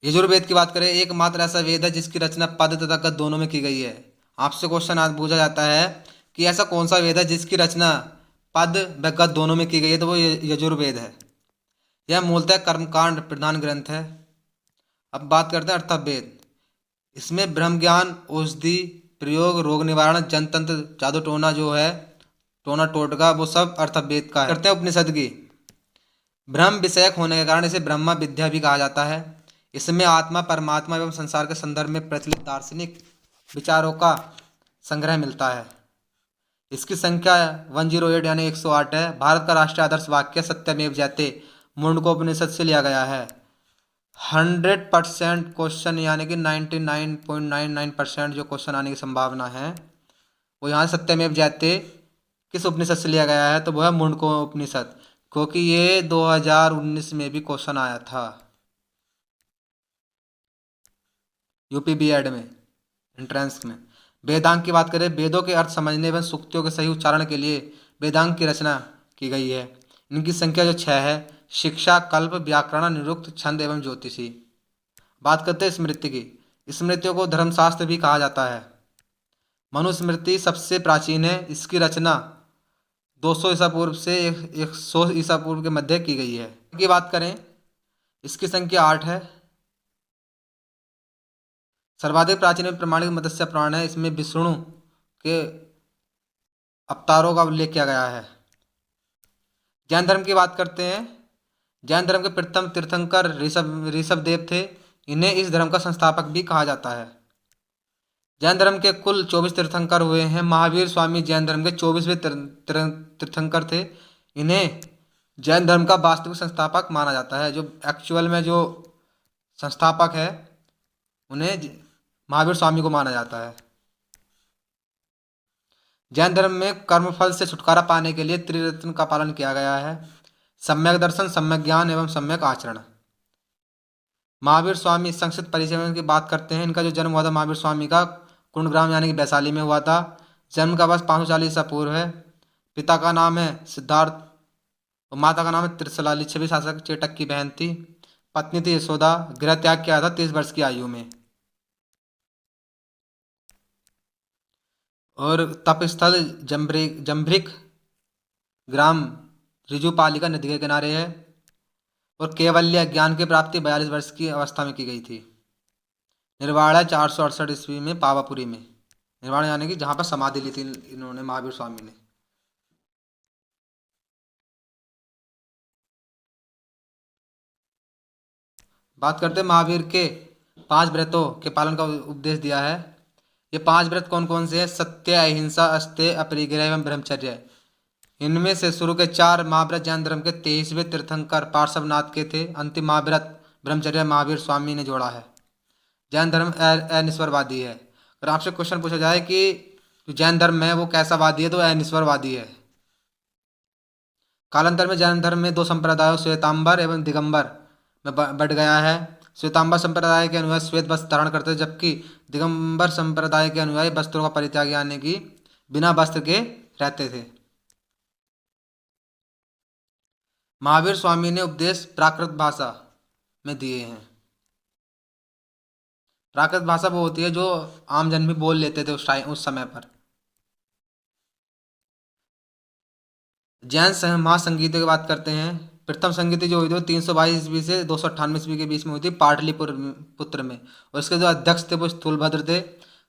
यजुर्वेद की बात करें, एकमात्र ऐसा वेद है जिसकी रचना पद तथा गद दोनों में की गई है। आपसे क्वेश्चन आज पूछा जाता है कि ऐसा कौन सा वेद है जिसकी रचना पद व गद दोनों में की गई है, तो वो यजुर्वेद है। यह मूलतः कर्मकांड प्रधान ग्रंथ है। अब बात करते हैं अर्थवेद। इसमें ब्रह्म ज्ञान, औषधि प्रयोग, रोग निवारण, जनतंत्र, जादू टोना जो है टोना टोटका, वो सब अर्थवेद का है। करते हैं उपनिषद की। ब्रह्म विषयक होने के कारण इसे ब्रह्मा विद्या भी कहा जाता है। इसमें आत्मा, परमात्मा एवं संसार के संदर्भ में प्रचलित दार्शनिक विचारों का संग्रह मिलता है। इसकी संख्या 108 यानी 108 है। भारत का राष्ट्रीय आदर्श वाक्य सत्यमेव जयते मुंडकोपनिषद से लिया गया है। 100% क्वेश्चन यानी कि 99.99% जो क्वेश्चन आने की संभावना है वो यहाँ सत्यमेव जयते किस उपनिषद से लिया गया है, तो वो है मुंडको उपनिषद, क्योंकि ये 2019 में भी क्वेश्चन आया था यूपी बीएड में, एंट्रेंस में। वेदांग की बात करें, वेदों के अर्थ समझने एवं सूक्तियों के सही उच्चारण के लिए वेदांग की रचना की गई है। इनकी संख्या जो 6 है। शिक्षा, कल्प, व्याकरण, निरुक्त, छंद एवं ज्योतिषी। बात करते हैं स्मृति की। स्मृतियों को धर्मशास्त्र भी कहा जाता है। मनुस्मृति सबसे प्राचीन है। इसकी रचना 200 ईसा पूर्व से 100 ईसा पूर्व के मध्य की गई है। की बात करें, इसकी संख्या 8 है। सर्वाधिक प्राचीन में प्रमाणिक मत्स्य पुराण है। इसमें विष्णु के अवतारों का उल्लेख किया गया है। जैन धर्म की बात करते हैं। जैन धर्म के प्रथम तीर्थंकर ऋषभ देव थे। इन्हें इस धर्म का संस्थापक भी कहा जाता है। जैन धर्म के कुल 24 तीर्थंकर हुए हैं। महावीर स्वामी जैन धर्म के 24वें तीर्थंकर थे। इन्हें जैन धर्म का वास्तविक संस्थापक माना जाता है। जो एक्चुअल में जो संस्थापक है उन्हें महावीर स्वामी को माना जाता है। जैन धर्म में कर्मफल से छुटकारा पाने के लिए त्रिरत्न का पालन किया गया है। सम्यक दर्शन, सम्यक ज्ञान एवं सम्यक आचरण। महावीर स्वामी संक्षिप्त परिचय की बात करते हैं। इनका जो जन्म हुआ था महावीर स्वामी का कुंडग्राम यानी कि वैशाली में हुआ था। जन्म का वर्ष 540 ईसा पूर्व है। पिता का नाम है सिद्धार्थ और माता का नाम है त्रिशला। लिच्छवी शासक चेटक की बहन थी। पत्नी थी यशोदा। गृह त्याग किया था 30 वर्ष की आयु में। और तपस्थल जम्भृक ग्राम ऋजुपालिका नदी के किनारे है। और केवल्य ज्ञान की प्राप्ति 42 वर्ष की अवस्था में की गई थी। निर्वाण है 468 ईस्वी में पावापुरी में। निर्वाण यानी कि जहाँ पर समाधि ली थी इन्होंने, महावीर स्वामी ने। बात करते हैं महावीर के 5 व्रतों के पालन का उपदेश दिया है। ये 5 व्रत कौन कौन से हैं? सत्य, अहिंसा, अस्तेय, अपरिग्रह एवं ब्रह्मचर्य। इनमें से शुरू के 4 महाव्रत जैन धर्म के 23वें तीर्थंकर पार्श्वनाथ के थे। अंतिम महाव्रत ब्रह्मचर्य महावीर स्वामी ने जोड़ा है। जैन धर्म अनिश्वरवादी है। अगर आपसे क्वेश्चन पूछा जाए कि जो जैन धर्म है वो कैसा वादी है, तो अनिश्वरवादी है। कालांतर में जैन धर्म में 2 संप्रदायों श्वेतांबर एवं दिगंबर में बढ़ गया है। श्वेतांबर संप्रदाय के अनुयायी श्वेत वस्त्र धारण करते थे, जबकि दिगंबर संप्रदाय के अनुयायी वस्त्रों का परित्याग यानी कि बिना वस्त्र के रहते थे। महावीर स्वामी ने उपदेश प्राकृत भाषा में दिए हैं। प्राकृत भाषा वो होती है जो आम जन भी बोल लेते थे उस टाइम, उस समय पर। महासंगीतों की बात करते हैं। प्रथम संगीति जो हुई थी वो 322 ईस्वी से 298 ईस्वी के बीच में हुई थी पाटलिपुत्र पुत्र में। और इसके जो अध्यक्ष थे वो स्थूलभद्र थे।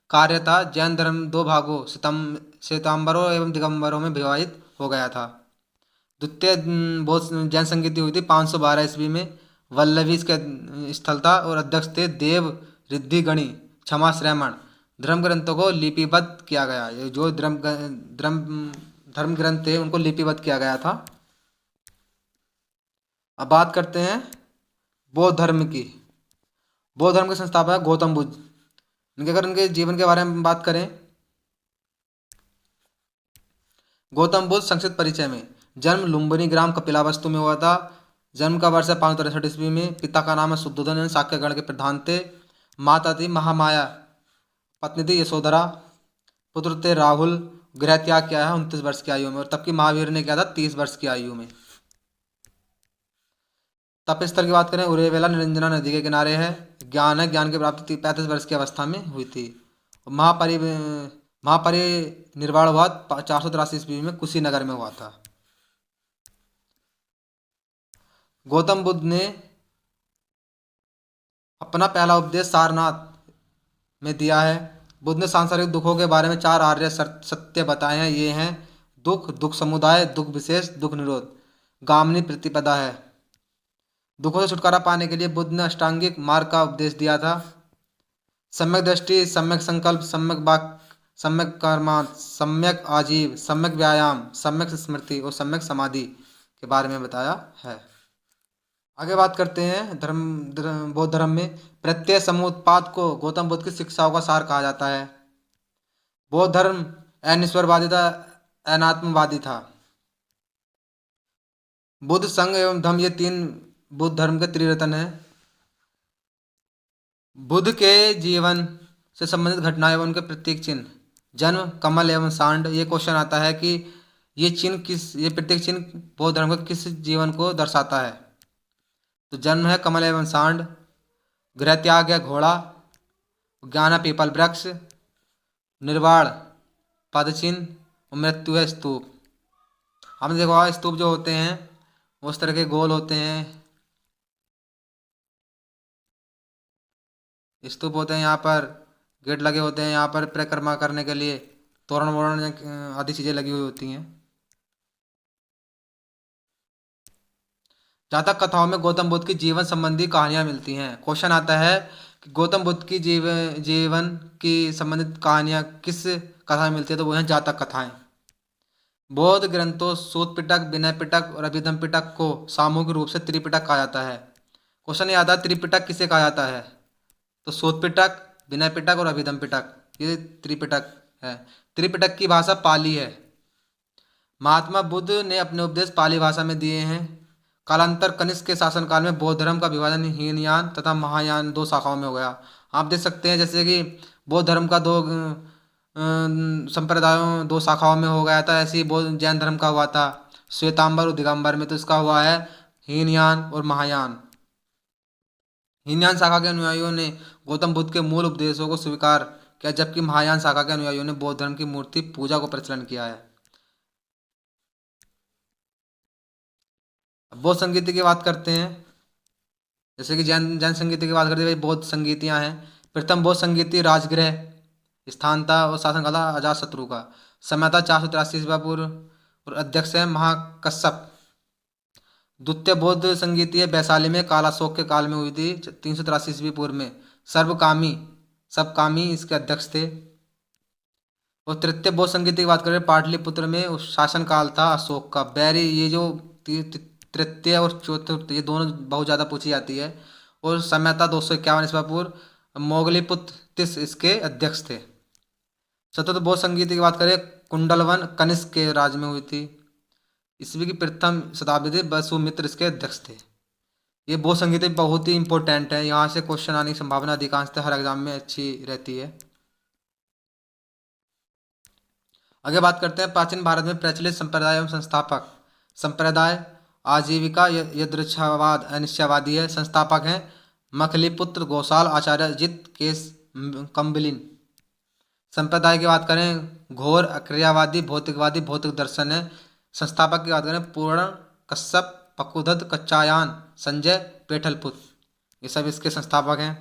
कार्य था, जैन धर्म दो भागों श्वेतांबरों एवं दिगंबरों में विभाजित हो गया था। द्वितीय बौद्ध जैन संगीति हुई थी 512 ईस्वी में। वल्लभी इसके स्थल था और अध्यक्ष थे देव रिद्धि गणि क्षमा श्रमण। धर्म ग्रंथों को लिपिबद्ध किया गया, ये जो धर्म धर्म ग्रंथ थे उनको लिपिबद्ध किया गया था। अब बात करते हैं बौद्ध धर्म की। बौद्ध धर्म के संस्थापक गौतम बुद्ध। इनके अगर इनके जीवन के बारे में बात करें, गौतम बुद्ध संक्षिप्त परिचय में। जन्म लुम्बिनी ग्राम कपिलावस्तु में हुआ था। जन्म का वर्ष है 563 ईस्वी में। पिता का नाम है शुद्धोधन, शाक्य गण के प्रधान थे। माता थी महामाया, पत्नी थी यशोधरा, पुत्र थे राहुल। गृह त्याग किया है 29 वर्ष की आयु में, और तब की महावीर ने किया था 30 वर्ष की आयु में। तप स्थल की बात करें, उरेवेला निरंजना नदी के किनारे है। ज्ञान है, ज्ञान की प्राप्ति 35 वर्ष की अवस्था में हुई थी। महापरिनिर्वाण हुआ 483 ईस्वी में कुशीनगर में हुआ था। गौतम बुद्ध ने अपना पहला उपदेश सारनाथ में दिया है। बुद्ध ने सांसारिक दुखों के बारे में 4 आर्य सत्य बताए हैं। ये हैं दुख, दुख समुदाय, दुख विशेष, दुख निरोध। गामनी प्रतिपदा है। दुखों से छुटकारा पाने के लिए बुद्ध ने अष्टांगिक मार्ग का उपदेश दिया था। सम्यक दृष्टि, सम्यक संकल्प, सम्यक वाक, सम्यक कर्मांत, सम्यक आजीव, सम्यक व्यायाम, सम्यक स्मृति और सम्यक समाधि के बारे में बताया है। आगे बात करते हैं बौद्ध धर्म में प्रत्यय समुत्पाद को गौतम बुद्ध की शिक्षाओं का सार कहा जाता है। बौद्ध धर्म अनिश्वरवादी था, अनात्मवादी था। बुद्ध, संघ एवं धम्म ये 3 बुद्ध धर्म के त्रिरत्न हैं। बुद्ध के जीवन से संबंधित घटनाएं एवं उनके प्रतीक चिन्ह। जन्म, कमल एवं सांड। ये क्वेश्चन आता है कि ये प्रतीक चिन्ह बौद्ध धर्म के किस जीवन को दर्शाता है। तो जन्म है कमल एवं सांड, गृह त्याग है घोड़ा, ज्ञान है पीपल वृक्ष, निर्वाण पद चिन्ह और मृत्यु है स्तूप। हमने देखा स्तूप जो होते हैं उस तरह के गोल होते हैं। स्तूप होते हैं, यहाँ पर गेट लगे होते हैं, यहाँ पर परिक्रमा करने के लिए तोरण वोरण आदि चीज़ें लगी हुई होती हैं। जातक कथाओं में गौतम बुद्ध की जीवन संबंधी कहानियां मिलती हैं। क्वेश्चन आता है कि गौतम बुद्ध की जीवन की संबंधित कहानियां किस कथा में मिलती है, तो वो हैं जातक कथाएं। बौद्ध ग्रंथों सूत पिटक, विनय पिटक और अभिधम पिटक को सामूहिक रूप से त्रिपिटक कहा जाता है। क्वेश्चन ये आता है त्रिपिटक किसे कहा जाता है, तो सूत पिटक, विनय पिटक और अभिधम पिटक ये त्रिपिटक है। त्रिपिटक की भाषा पाली है। महात्मा बुद्ध ने अपने उपदेश पाली भाषा में दिए हैं। कालांतर कनिष्क के शासनकाल में बौद्ध धर्म का विभाजन हीनयान तथा महायान 2 शाखाओं में हो गया। आप देख सकते हैं जैसे कि बौद्ध धर्म का 2 संप्रदायों 2 शाखाओं में हो गया था, ऐसे ही बौद्ध जैन धर्म का हुआ था श्वेतांबर और दिगंबर में। तो इसका हुआ है हीनयान और महायान। हीनयान शाखा के अनुयायियों ने गौतम बुद्ध के मूल उपदेशों को स्वीकार किया, जबकि महायान शाखा के अनुयायियों ने बौद्ध धर्म की मूर्ति पूजा को प्रचलन किया है। अब बौद्ध संगीति की बात करते हैं। जैसे कि जैन जैन संगीति की बात करते हैं, बौद्ध संगीतियाँ हैं। प्रथम बौद्ध संगीति राजगृह स्थान था और शासन था अजात शत्रु का। समय था 483 ईस्वी पूर्व और अध्यक्ष है महाकश्यप। द्वितीय बौद्ध संगीति है वैशाली में कालाशोक के काल में हुई थी 383 ईस्वी पूर्व में। सबकामी इसके अध्यक्ष थे। और तृतीय बौद्ध संगीति की बात करें पाटलिपुत्र में, उस शासन काल था अशोक का। बैरी ये जो तृतीय और चतुर्थ ये दोनों बहुत ज़्यादा पूछी जाती है। और समय था 251 ईस्वी पूर्व। मोगलीपुत्र तिस इसके अध्यक्ष थे। चतुर्थ बौद्ध संगीति की बात करें कुंडलवन कनिष्क के राज में हुई थी। ईस्वी की प्रथम शताब्दी थे, वसुमित्र इसके अध्यक्ष थे। ये बौद्ध संगीति बहुत ही इंपॉर्टेंट है, यहाँ से क्वेश्चन आने की संभावना अधिकांशतः हर एग्जाम में अच्छी रहती है। आगे बात करते हैं प्राचीन भारत में प्रचलित संप्रदाय एवं संस्थापक। संप्रदाय आजीविका यदृच्छावाद अनिश्चयवादी है। संस्थापक हैं मखलीपुत्र गोसाल आचार्य जित केस कंबलिन। संप्रदाय की बात करें घोर अक्रियावादी भौतिकवादी भौतिक दर्शन है। संस्थापक की बात करें पूर्ण कश्यप पकुधद कच्चायान संजय पेठलपुत्र, ये सब इसके संस्थापक हैं।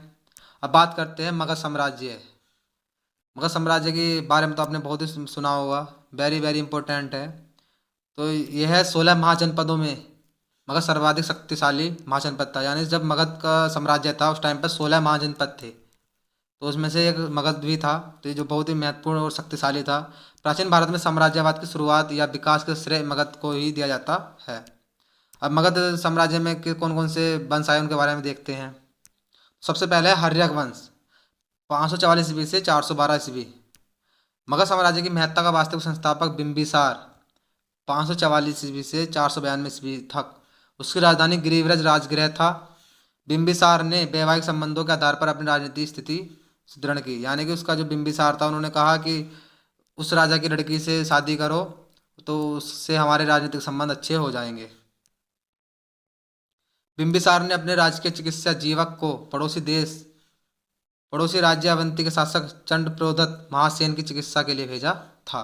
अब बात करते हैं मगध साम्राज्य। मगध साम्राज्य के बारे में तो आपने बहुत ही सुना होगा, वेरी वेरी इंपॉर्टेंट है। तो यह है 16 महाजनपदों में मगध सर्वाधिक शक्तिशाली महाजनपद था। यानी जब मगध का साम्राज्य था उस टाइम पर 16 महाजनपद थे, तो उसमें से एक मगध भी था। तो ये जो बहुत ही महत्वपूर्ण और शक्तिशाली था। प्राचीन भारत में साम्राज्यवाद की शुरुआत या विकास के श्रेय मगध को ही दिया जाता है। अब मगध साम्राज्य में कौन कौन से वंश आए उनके बारे में देखते हैं। सबसे पहले है हर्यक वंश 544 ईस्वी से 412 ईस्वी। मगध साम्राज्य की महत्ता का वास्तविक संस्थापक बिंबिसार 544 ईस्वी से 492 ईस्वी तक। उसकी राजधानी गिरिव्रज राजगृह था। बिंबिसार ने वैवाहिक संबंधों के आधार पर अपनी राजनीतिक स्थिति सुदृढ़ की। यानी कि उसका जो बिंबिसार था, उन्होंने कहा कि उस राजा की लड़की से शादी करो तो उससे हमारे राजनीतिक संबंध अच्छे हो जाएंगे। बिंबिसार ने अपने राजकीय चिकित्सा जीवक को पड़ोसी राज्य अवंती के शासक चंडप्रोदत महासेन की चिकित्सा के लिए भेजा था।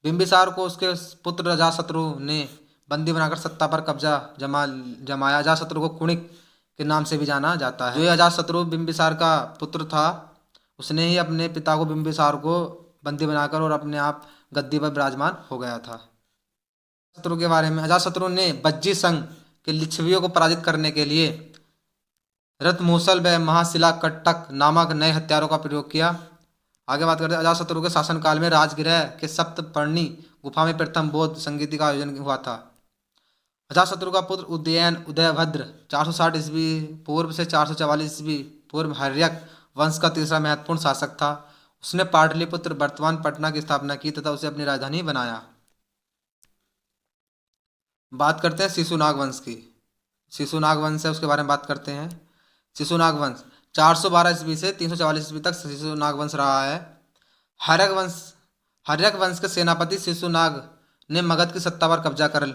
बिंबिसार को उसके पुत्र अजातशत्रु ने बंदी बनाकर सत्ता पर कब्जा जमाया। अजातशत्रु को कुणिक के नाम से भी जाना जाता है। जो अजातशत्रु बिंबिसार का पुत्र था, उसने ही अपने पिता को बिंबिसार को बंदी बनाकर और अपने आप गद्दी पर विराजमान हो गया था। अजातशत्रु के बारे में, अजातशत्रु ने बज्जी संघ के लिच्छवियों को पराजित करने के लिए रथमूसल व महाशिला कट्टक नामक नए हथियारों का प्रयोग किया। आगे बात करते हैं अजातशत्रु के शासनकाल में राजगृह के सप्तपर्णी गुफा में प्रथम बौद्ध संगीति का आयोजन हुआ था। अजातशत्रु का पुत्र उदयभद्र 460 ईस्वी पूर्व से 444 ईस्वी पूर्व हर्यक वंश का तीसरा महत्वपूर्ण शासक था। उसने पाटलिपुत्र वर्तमान पटना की स्थापना की तथा उसे अपनी राजधानी बनाया। बात करते हैं शिशुनाग वंश की। शिशुनाग वंश है, उसके बारे में बात करते हैं। शिशुनाग वंश 412 ईस्वी से 344 ईस्वी तक शिशुनाग वंश रहा है। हर्यक वंश के सेनापति शिशुनाग ने मगध की सत्ता पर कब्जा कर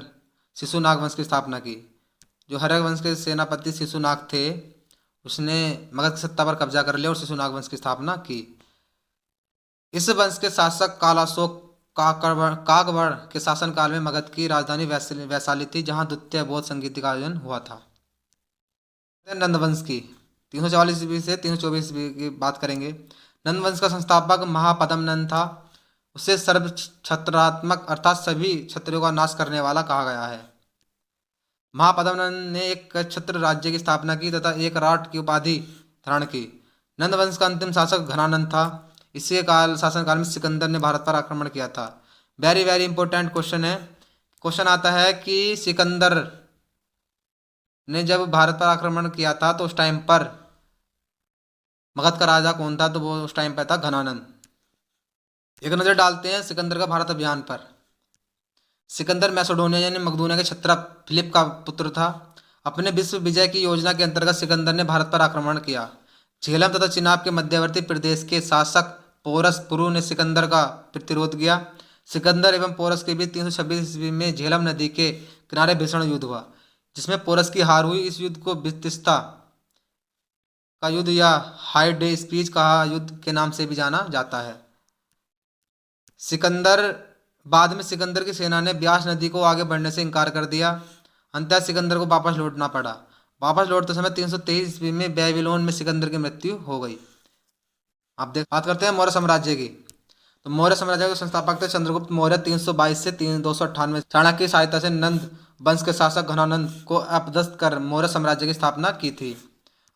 शिशुनाग वंश की स्थापना की। जो हर्यक वंश के सेनापति शिशुनाग थे, उसने मगध की सत्ता पर कब्जा कर लिया और शिशुनाग वंश की स्थापना की। इस वंश के शासक कालाशोक काकवर्ण के शासनकाल में मगध की राजधानी वैशाली थी, जहां द्वितीय बौद्ध संगीत का आयोजन हुआ था। नंद वंश की 344 ईस्वी से 324 ईस्वी की बात करेंगे। नंद वंश का संस्थापक महापद्म नंद था। उसे सर्व क्षत्रात्मक अर्थात सभी क्षत्रियों का नाश करने वाला कहा गया है। महापद्म नंद ने एक क्षत्र राज्य की स्थापना की तथा एक राट की उपाधि धारण की। नंद वंश का अंतिम शासक घनानंद था। इसी शासनकाल में सिकंदर ने भारत पर आक्रमण किया था। वेरी वेरी इंपॉर्टेंट क्वेश्चन है। क्वेश्चन आता है कि सिकंदर ने जब भारत पर आक्रमण किया था तो उस टाइम पर मगध का राजा कौन था, तो वो उस टाइम पर था घनानंद। एक नजर डालते हैं सिकंदर का भारत अभियान पर। सिकंदर मैसेडोनिया यानी मकदूनिया के क्षत्रप फिलिप का पुत्र था। अपने विश्व विजय की योजना के अंतर्गत सिकंदर ने भारत पर आक्रमण किया। झेलम तथा चिनाब के मध्यवर्ती प्रदेश के शासक पोरस पुरु ने सिकंदर का प्रतिरोध किया। सिकंदर एवं पोरस के बीच 326 ईस्वी में झेलम नदी के किनारे भीषण युद्ध हुआ, जिसमें पोरस की हार हुई। इस युद्ध को बिस्तिस्ता का युद्ध या हाई डे स्पीच का युद्ध के नाम से भी जाना जाता है। बाद में सिकंदर की सेना ने ब्यास नदी को आगे बढ़ने से इनकार कर दिया। अंततः सिकंदर को वापस लौटना पड़ा। वापस लौटते समय 323 ईस्वी में बेबीलोन में सिकंदर की मृत्यु हो गई। बात करते हैं मौर्य साम्राज्य की। तो मौर्य साम्राज्य के संस्थापक थे चंद्रगुप्त मौर्य 322 से 298। चाणक्य की सहायता से नंद वंश के शासक घनानंद को अपदस्थ कर मौर्य साम्राज्य की स्थापना की थी।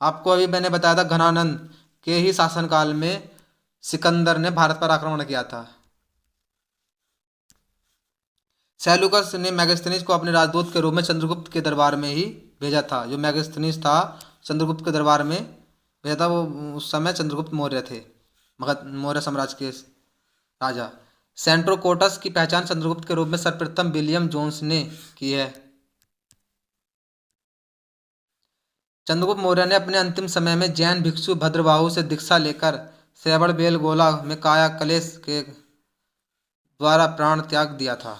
आपको अभी मैंने बताया था घनानंद के ही शासनकाल में सिकंदर ने भारत पर आक्रमण किया था। सेल्यूकस ने मैगस्थनीज को अपने राजदूत के रूप में चंद्रगुप्त के दरबार में ही भेजा था। जो मैगस्थनीज था चंद्रगुप्त के दरबार में भेजा था, वो उस समय चंद्रगुप्त मौर्य थे, मगध मौर्य साम्राज्य के राजा। सेंट्रोकोटस की पहचान चंद्रगुप्त के रूप में सर्वप्रथम विलियम जोन्स ने की है। चंद्रगुप्त मौर्य ने अपने अंतिम समय में जैन भिक्षु भद्रबाहु से दीक्षा लेकर श्रवणबेलगोला में काया कलेश के द्वारा प्राण त्याग दिया था।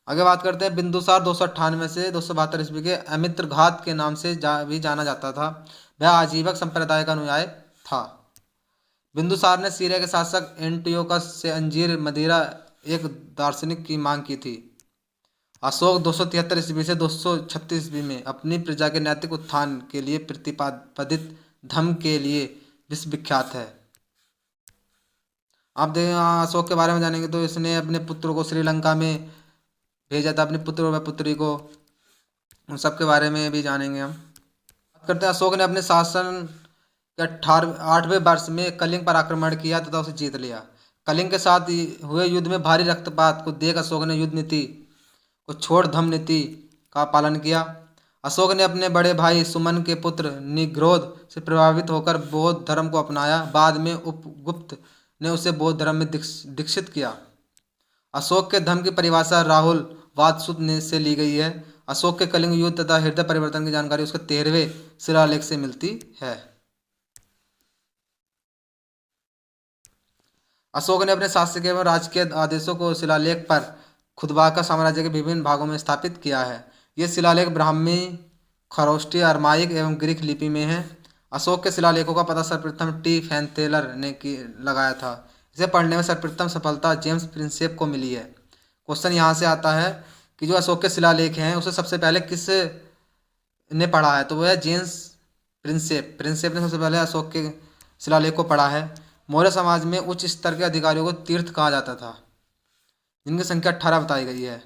आगे बात करते हैं बिंदुसार 298 से 272 ईस्वी के अमित्र घात के नाम से भी जाना जाता था। वह आजीवक संप्रदाय का अनुयायी था। बिंदुसार ने सीरिया के शासक एंटियोकस से अंजीर मदिरा एक दार्शनिक की मांग की थी। अशोक 273 ईस्वी से 236 ईस्वी में अपनी प्रजा के नैतिक उत्थान के लिए प्रतिपादित धम्म के लिए विश्वविख्यात है। आप अशोक के बारे में जानेंगे तो इसने अपने पुत्र को श्रीलंका में भेजा था, अपने पुत्र व पुत्री को, उन सब के बारे में भी जानेंगे हम। बात करते हैं अशोक ने अपने शासन के 8वें वर्ष में कलिंग पर आक्रमण किया तथा उसे जीत लिया। कलिंग के साथ हुए युद्ध में भारी रक्तपात को देख अशोक ने युद्ध नीति को छोड़ धम्म नीति का पालन किया। अशोक ने अपने बड़े भाई सुमन के पुत्र निग्रोध से प्रभावित होकर बौद्ध धर्म को अपनाया। बाद में उपगुप्त ने उसे बौद्ध धर्म में दीक्षित किया। अशोक के धर्म की परिभाषा राहुल वादसुत ने से ली गई है। अशोक के कलिंग युद्ध तथा हृदय परिवर्तन की जानकारी उसके 13वें शिलालेख से मिलती है। अशोक ने अपने शासकीय एवं राजकीय आदेशों को शिलालेख पर खुदबाका साम्राज्य के विभिन्न भागों में स्थापित किया है। ये शिलालेख ब्राह्मी, खरोष्टी, अरमाइक एवं ग्रीक लिपि में है। अशोक के शिलालेखों का पता सर्वप्रथम टी फैनथेलर ने लगाया था। इसे पढ़ने में सर्वप्रथम सफलता जेम्स प्रिंसेप को मिली है। क्वेश्चन यहाँ से आता है कि जो अशोक के शिलालेख हैं उसे सबसे पहले किस ने पढ़ा है, तो वह है जेम्स प्रिंसेप। प्रिंसेप ने सबसे पहले अशोक के शिलालेख को पढ़ा है। मौर्य समाज में उच्च स्तर के अधिकारियों को तीर्थ कहा जाता था, जिनकी संख्या 18 बताई गई है।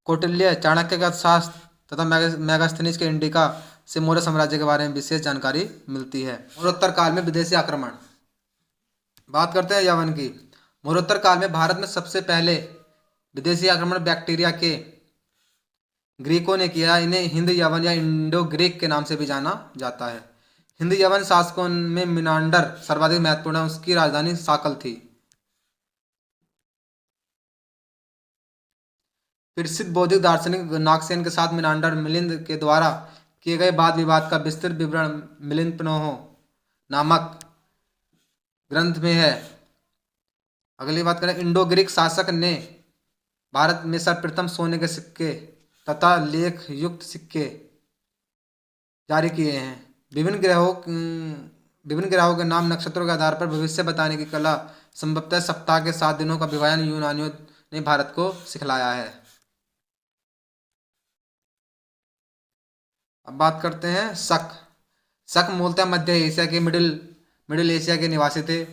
कौटिल्य, चाणक्य का अर्थशास्त्र तथा मेगास्थनीज के इंडिका से मौर्य साम्राज्य के बारे में विशेष जानकारी मिलती है। मौर्योत्तर काल में विदेशी आक्रमण। बात करते हैं यवन की। मौर्योत्तर काल में भारत में सबसे पहले विदेशी आक्रमण बैक्टीरिया के ग्रीकों ने किया। इन्हें हिंद यवन या इंडो ग्रीक के नाम से भी जाना जाता है। हिंद यवन शासकों में मिनांडर सर्वाधिक महत्वपूर्ण है। उसकी राजधानी साकल थी। प्रसिद्ध बौद्धिक दार्शनिक नागसेन के साथ मिनांडर मिलिंद के द्वारा किए गए वाद विवाद का विस्तृत विवरण मिलिंद पन्ह नामक ग्रंथ में है। अगली बात करें, इंडो ग्रीक शासक ने भारत में सर्वप्रथम सोने के सिक्के तथा लेख युक्त सिक्के जारी किए हैं। विभिन्न ग्रहों के नाम नक्षत्रों के आधार पर भविष्य बताने की कला संभवतः सप्ताह के 7 दिनों का विभाजन यूनानियों ने भारत को सिखलाया है। अब बात करते हैं शक। शक मूलतः मध्य एशिया के मिडिल एशिया के निवासी थे।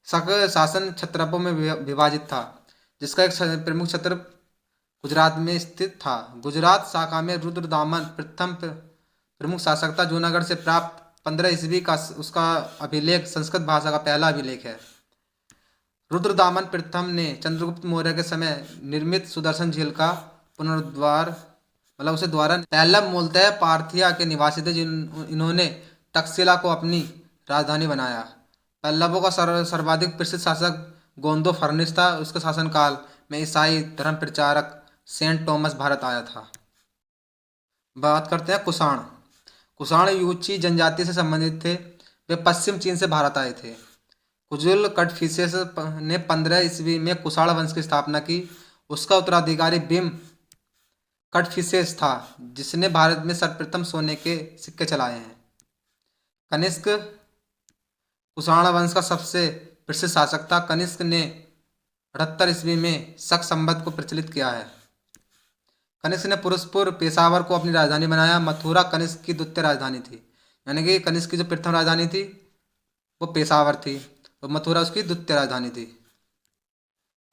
शक शासन क्षत्रपों में विभाजित था, जिसका एक प्रमुख क्षेत्र गुजरात में स्थित था। गुजरात शाखा में रुद्रदामन प्रथम प्रमुख शासक था। जूनागढ़ से प्राप्त 15 ईस्वी का उसका अभिलेख संस्कृत भाषा का पहला अभिलेख है। रुद्रदामन प्रथम ने चंद्रगुप्त मौर्य के समय निर्मित सुदर्शन झील का पुनरुद्धार उसे द्वारा। पल्लव मूलतः पार्थिया के निवासी थे, इन्होंने तक्षशिला को अपनी राजधानी बनाया। पल्लवों का सर्वाधिक प्रसिद्ध शासक गोंदो फर्निस था। उसके शासनकाल में ईसाई धर्म प्रचारक सेंट टॉमस भारत आया था। बात करते हैं कुषाण। कुषाण यूची जनजाति से संबंधित थे। वे पश्चिम चीन से भारत आए थे। कुजुल कटफिसेस ने 15 ईस्वी में कुषाण वंश की स्थापना की। उसका उत्तराधिकारी बिम कटफिसेस था, जिसने भारत में सर्वप्रथम सोने के सिक्के चलाए हैं। कनिष्क कुषाण वंश का सबसे प्रसिद्ध शासक था। कनिष्क ने 78 ईस्वी में शक संवत को प्रचलित किया है। कनिष्क ने पुरुषपुर पेशावर को अपनी राजधानी बनाया। मथुरा कनिष्क की द्वितीय राजधानी थी, यानी कि कनिष्क की जो प्रथम राजधानी थी वो पेशावर थी, तो मथुरा उसकी द्वितीय राजधानी थी।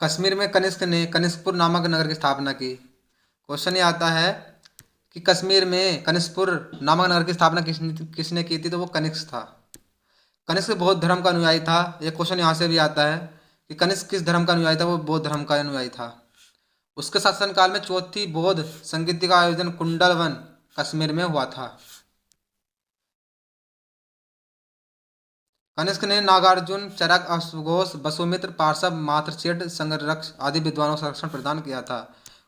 कश्मीर में कनिष्क ने कनिष्कपुर नामक नगर की स्थापना की। क्वेश्चन ये आता है कि कश्मीर में कनिष्कपुर नामक नगर की स्थापना किसने की थी, तो वो कनिष्क था। कनिष्क बौद्ध धर्म का अनुयायी था। ये क्वेश्चन यहाँ से भी आता है कि कनिष्क किस धर्म का अनुयायी था, वो बौद्ध धर्म का अनुयायी था। उसके शासनकाल में चौथी बौद्ध संगीति का आयोजन कुंडलवन कश्मीर में हुआ था। कनिष्क ने नागार्जुन, चरक, अश्वघोष, वसुमित्र, पार्श्व, मातृचेट, संगरक्ष आदि विद्वानों को संरक्षण प्रदान किया था।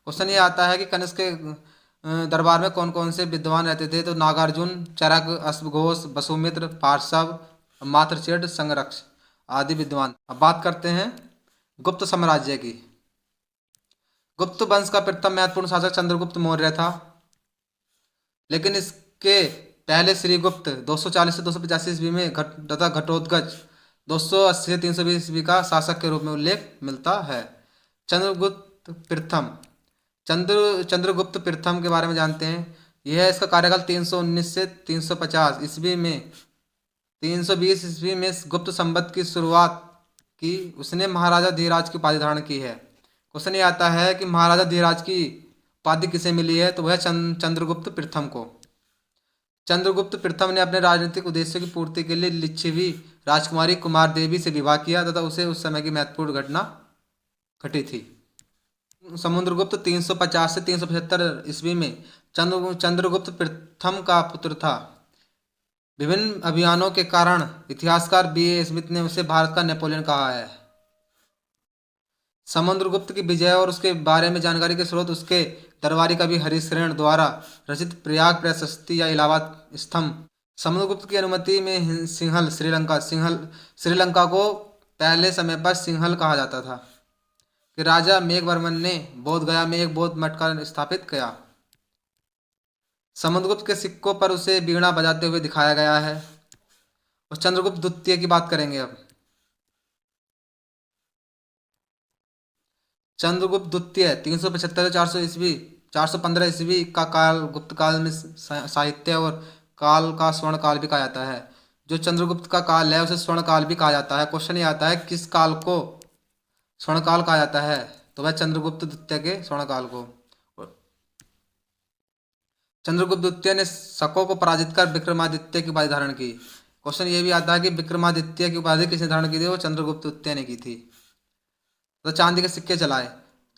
क्वेश्चन ये आता है कि कनिष्क के दरबार में कौन कौन से विद्वान रहते थे, तो नागार्जुन, चरक, अश्वघोष, वसुमित्र, पार्श्व, मातृचेट, संगरक्ष आदि विद्वान। अब बात करते हैं गुप्त साम्राज्य की। गुप्त वंश का प्रथम महत्वपूर्ण शासक चंद्रगुप्त मौर्य था, लेकिन इसके पहले श्रीगुप्त 240 से 285 ईस्वी में तथा घटोत्कच 280 से 320 ईस्वी का शासक के रूप में उल्लेख मिलता है। चंद्रगुप्त प्रथम चंद्रगुप्त प्रथम के बारे में जानते हैं। यह इसका कार्यकाल 319 से 350 ईस्वी में 320 ईस्वी में गुप्त संवत की शुरुआत की। उसने महाराजा धीराज की उपाधि धारण की है। क्वेश्चन ये आता है कि महाराजा धीराज की उपाधि किसे मिली है, तो वह चंद्रगुप्त प्रथम को। चंद्रगुप्त प्रथम ने अपने राजनीतिक उद्देश्यों की पूर्ति के लिए लिच्छवी राजकुमारी कुमार देवी से विवाह किया तथा उसे उस समय की महत्वपूर्ण घटना घटी थी। समुद्रगुप्त 350 से 375 ईस्वी में चंद्रगुप्त प्रथम का पुत्र था। विभिन्न अभियानों के कारण इतिहासकार B.A. स्मिथ ने उसे भारत का नेपोलियन कहा है। समुद्रगुप्त की विजय और उसके बारे में जानकारी के स्रोत उसके दरबारी कवि हरिश्रेण द्वारा रचित प्रयाग प्रशस्ति या इलाहाबाद स्तंभ। समुद्रगुप्त की अनुमति में सिंहल श्रीलंका को पहले समय पर सिंहल कहा जाता था कि राजा मेघवर्मन ने बोध गया में एक बौद्ध मठ का स्थापित किया। समुद्रगुप्त के सिक्कों पर उसे वीणा बजाते हुए दिखाया गया है। और चंद्रगुप्त द्वितीय की बात करेंगे अब। चंद्रगुप्त द्वितीय 375 से 400 ईस्वी 415 ईस्वी का काल गुप्त काल में साहित्य और काल का स्वर्ण काल भी कहा जाता है। जो चंद्रगुप्त का काल है उसे स्वर्ण काल भी कहा जाता है। क्वेश्चन ये आता है किस काल को स्वर्ण काल कहा जाता है, तो वह चंद्रगुप्त द्वितीय के स्वर्ण काल को। चंद्रगुप्त द्वितीय ने शकों को पराजित कर विक्रमादित्य की उपाधि धारण की। क्वेश्चन ये भी आता है कि विक्रमादित्य की उपाधि किसने धारण की थी, वो चंद्रगुप्त द्वितीय ने की थी। तो चांदी के सिक्के चलाए।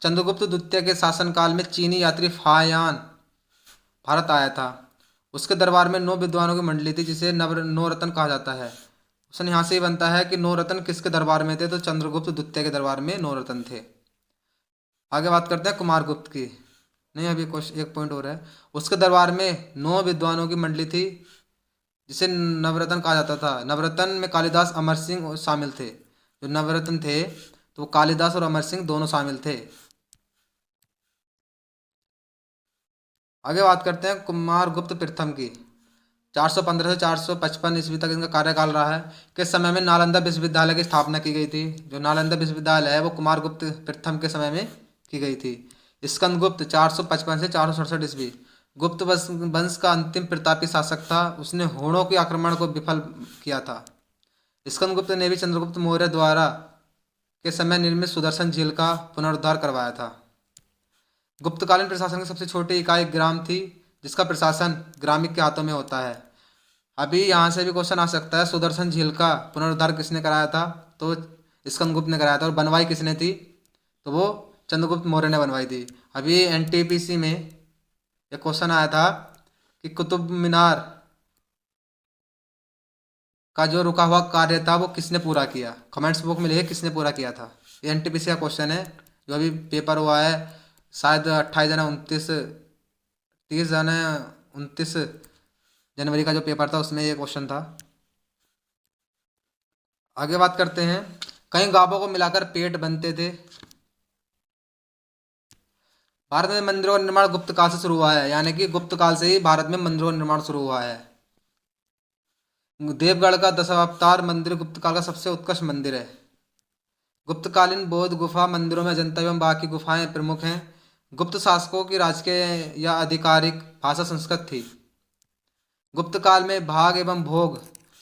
चंद्रगुप्त द्वितीय के शासनकाल में चीनी यात्री फायान भारत आया था। उसके दरबार में 9 विद्वानों की मंडली थी जिसे नवरत्न कहा जाता है। क्वेश्चन यहाँ से ही बनता है कि 9 रत्न किसके दरबार में थे, तो चंद्रगुप्त द्वितीय के दरबार में 9 रत्न थे। आगे बात करते हैं कुमारगुप्त की। नहीं, अभी एक पॉइंट हो रहा है। उसके दरबार में 9 विद्वानों की मंडली थी जिसे नवरत्न कहा जाता था। नवरत्न में कालिदास अमर सिंह शामिल थे। जो नवरत्न थे तो वो कालिदास और अमर सिंह दोनों शामिल थे। आगे बात करते हैं कुमारगुप्त प्रथम की। 415 से 455 ईस्वी तक इनका कार्यकाल रहा है। किस समय में नालंदा विश्वविद्यालय की स्थापना की गई थी? जो नालंदा विश्वविद्यालय है वो कुमारगुप्त प्रथम के समय में की गई थी। स्कंदगुप्त 455 से 467 ईस्वी गुप्त वंश का अंतिम प्रतापी शासक था। उसने होड़ों के आक्रमण को विफल किया था। स्कंदगुप्त ने भी चंद्रगुप्त मौर्य द्वारा के समय निर्मित सुदर्शन झील का पुनरुद्धार करवाया था। गुप्तकालीन प्रशासन की सबसे छोटी इकाई ग्राम थी जिसका प्रशासन ग्रामीण के हाथों में होता है। अभी यहाँ से भी क्वेश्चन आ सकता है, सुदर्शन झील का पुनरुद्धार किसने कराया था, तो स्कंदगुप्त ने कराया था। और बनवाई किसने थी, तो वो चंद्रगुप्त मौर्य ने बनवाई थी। अभी NTPC में एक क्वेश्चन आया था कि कुतुब मीनार का जो रुका हुआ कार्य था वो किसने पूरा किया। कमेंट्स बॉक्स में लिखे किसने पूरा किया था। ये NTPC का क्वेश्चन है जो अभी पेपर हुआ है, शायद 29 जनवरी का जो पेपर था उसमें ये क्वेश्चन था। आगे बात करते हैं, कई गांवों को मिलाकर पेट बनते थे। भारत में मंदिरों का निर्माण गुप्त काल से शुरू हुआ है, यानी कि गुप्त काल से ही भारत में मंदिरों का निर्माण शुरू हुआ है। देवगढ़ का दशावतार मंदिर गुप्त काल का सबसे उत्कृष्ट मंदिर है। गुप्तकालीन बौद्ध गुफा मंदिरों में अजंता एवं बाकी गुफाएं प्रमुख हैं। गुप्त शासकों की राजकीय या आधिकारिक भाषा संस्कृत थी। गुप्त काल में भाग एवं भोग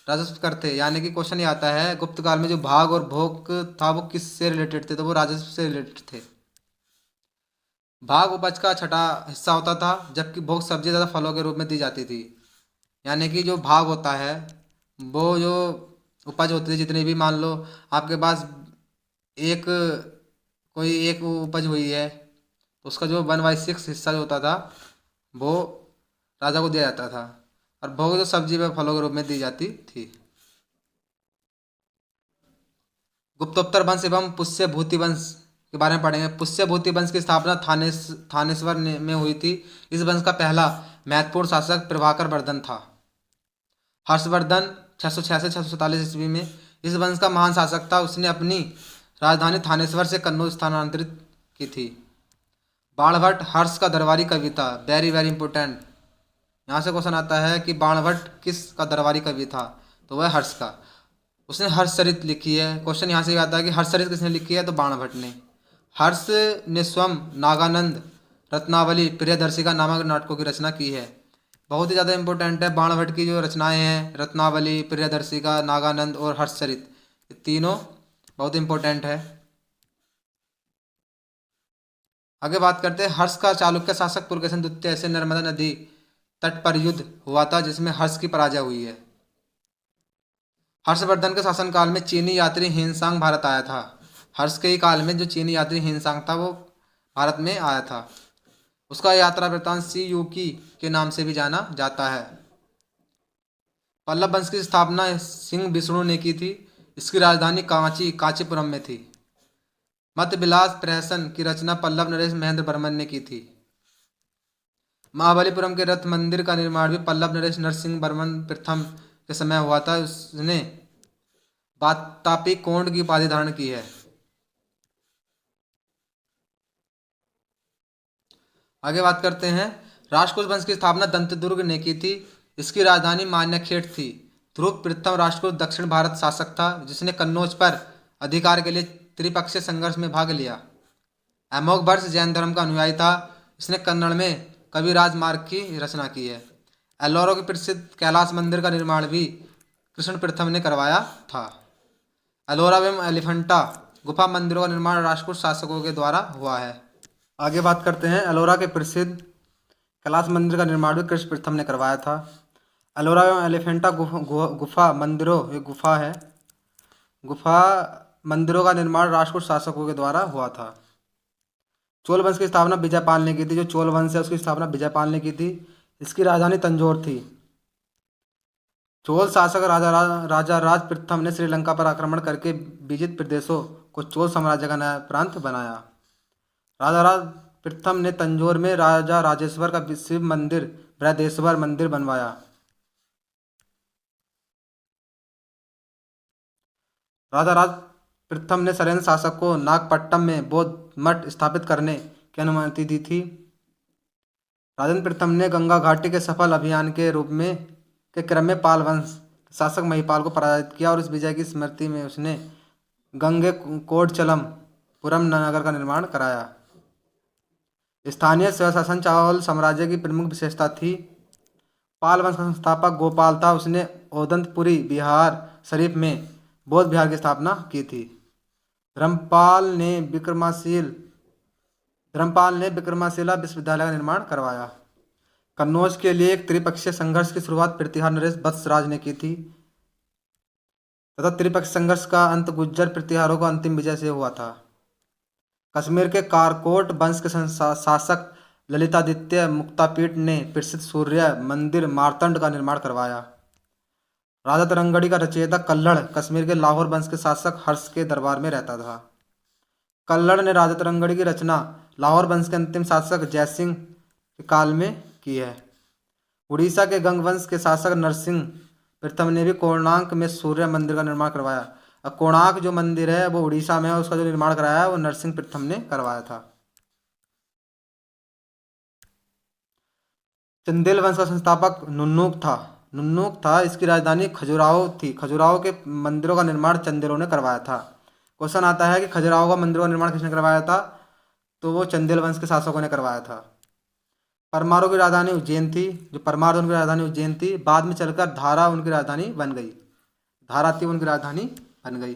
राजस्व कर थे, यानी कि क्वेश्चन ये आता है गुप्त काल में जो भाग और भोग था वो किससे रिलेटेड थे, तो वो राजस्व से रिलेटेड थे। भाग उपज का छठा हिस्सा होता था जबकि भोग सब्जी तथा फलों के रूप में दी जाती थी। यानी कि जो भाग होता है वो जो उपज होती है, जितनी भी मान लो आपके पास कोई एक उपज हुई है तो उसका जो 1/6 हिस्सा जो होता था वो राजा को दिया जाता था, और भोग जो सब्जी व फलों के रूप में दी जाती थी। गुप्तोत्तर वंश एवं पुष्यभूति वंश के बारे में पढ़ेंगे। पुष्यभूति वंश की स्थापना थानेश्वर में हुई थी। इस वंश का पहला महत्वपूर्ण शासक प्रभाकर वर्धन था। हर्षवर्धन 606 से 647 ईस्वी में इस वंश का महान शासक था। उसने अपनी राजधानी थानेश्वर से कन्नौज स्थानांतरित की थी। बाणभट्ट हर्ष का दरबारी कवि था। Very very important. यहाँ से क्वेश्चन आता है कि बाणभट्ट किस का दरबारी कवि था, तो वह हर्ष का। उसने हर्षचरित लिखी है। क्वेश्चन यहाँ से भी आता है कि हर्षचरित किसने लिखी है, तो बाणभट्ट ने। हर्ष ने स्वयं नागानंद, रत्नावली, प्रियदर्शिका नामक नाटकों की रचना की है। बहुत ही ज़्यादा इंपॉर्टेंट है। बाणभट्ट की जो रचनाएं हैं, रत्नावली, प्रियदर्शिका, नागानंद और हर्षचरित, ये तीनों बहुत इंपॉर्टेंट है। आगे बात करते हैं, हर्ष का चालुक्य शासक पुलकेशिन द्वितीय से नर्मदा नदी तट पर युद्ध हुआ था, जिसमें हर्ष की पराजय हुई है। हर्षवर्धन के शासनकाल में चीनी यात्री हिनसांग भारत आया था। हर्ष के ही काल में जो चीनी यात्री हिनसांग था वो भारत में आया था। उसका यात्रा वृत्तांत सी यूकी के नाम से भी जाना जाता है। पल्लव वंश की स्थापना सिंह विष्णु ने की थी। इसकी राजधानी कांचीपुरम में थी। मध्य विलास प्रहसन की रचना पल्लव नरेश महेंद्र वर्मन ने की थी। महाबलीपुरम के रथ मंदिर का निर्माण भी पल्लव नरेश नरसिंह वर्मन प्रथम के समय हुआ था। उसने वातापी कोंड की उपाधि धारण की है। आगे बात करते हैं, राष्ट्रकूट वंश की स्थापना दंतदुर्ग ने की थी। इसकी राजधानी मान्यखेड़ थी। ध्रुव प्रथम राष्ट्रकूट दक्षिण भारत शासक था, जिसने कन्नौज पर अधिकार के लिए त्रिपक्षीय संघर्ष में भाग लिया। अमोघवर्ष जैन धर्म का अनुयायी था। इसने कन्नड़ में कविराज मार्ग की रचना की है। एल्लोरा के प्रसिद्ध कैलाश मंदिर का निर्माण भी कृष्ण प्रथम ने करवाया था। एलोरा एवं एलिफेंटा गुफा मंदिरों का निर्माण राष्ट्रकूट शासकों के द्वारा हुआ है। आगे बात करते हैं, एलोरा के प्रसिद्ध कैलाश मंदिर का निर्माण भी कृष्ण प्रथम ने करवाया था। एलोरा एवं एलिफेंटा गुफा मंदिरों, ये गुफा है, गुफा मंदिरों का निर्माण राष्ट्रकूट शासकों के द्वारा हुआ था। चोल वंश की स्थापना विजयपाल ने की थी। जो चोल वंश है उसकी स्थापना विजयपाल ने की थी। इसकी राजधानी तंजौर थी। चोल शासक राजा राज प्रथम ने श्रीलंका पर आक्रमण करके विजित प्रदेशों को चोल साम्राज्य का नया प्रांत बनाया। राजा राज प्रथम ने तंजौर में राजा राजेश्वर का शिव मंदिर बृहदेश्वर मंदिर बनवाया। राजा राज प्रथम ने शैलेंद्र शासक को नागपट्टम में बौद्ध मठ स्थापित करने की अनुमति दी थी। राजेंद्र प्रथम ने गंगा घाटी के सफल अभियान के क्रम में पाल वंश शासक महिपाल को पराजित किया और इस विजय की स्मृति में उसने गंगे कोडचलम पुरम नगर का निर्माण कराया। स्थानीय स्वशासन चौल साम्राज्य की प्रमुख विशेषता थी। पाल वंश का संस्थापक गोपाल था। उसने ओदंतपुरी बिहार शरीफ में बौद्ध विहार की स्थापना की थी। धर्मपाल ने विक्रमाशिला विश्वविद्यालय का निर्माण करवाया। कन्नौज के लिए एक त्रिपक्षीय संघर्ष की शुरुआत प्रतिहार नरेश वत्सराज ने की थी तथा त्रिपक्षीय संघर्ष का अंत गुज्जर प्रतिहारों को अंतिम विजय से हुआ था। कश्मीर के कारकोट वंश के शासक ललितादित्य मुक्तापीठ ने प्रसिद्ध सूर्य मंदिर मार्तंड का निर्माण करवाया। राजा तरंगड़ी का रचयिता कल्हड़ कश्मीर के लाहौर वंश के शासक हर्ष के दरबार में रहता था। कल्हड़ ने राजा तरंगड़ी की रचना लाहौर वंश के अंतिम शासक जयसिंह के काल में की है। उड़ीसा के गंग वंश के शासक नरसिंह प्रथम ने भी कोणार्क में सूर्य मंदिर का निर्माण करवाया। अब कोणार्क जो मंदिर है वो उड़ीसा में है, उसका जो निर्माण कराया है वो नरसिंह प्रथम ने करवाया था। चंदेल वंश का संस्थापक नुन्नुक था। इसकी राजधानी खजुराहो थी। खजुराहो के मंदिरों का निर्माण चंदेलों ने करवाया था। क्वेश्चन आता है कि खजुराहो का मंदिरों का निर्माण किसने करवाया था, तो वो चंदेल वंश के शासकों ने करवाया था। परमारों की राजधानी उज्जैन थी। जो परमार उनकी राजधानी उज्जैन थी, बाद में चलकर धारा उनकी राजधानी बन गई। धारा थी उनकी राजधानी बन गई।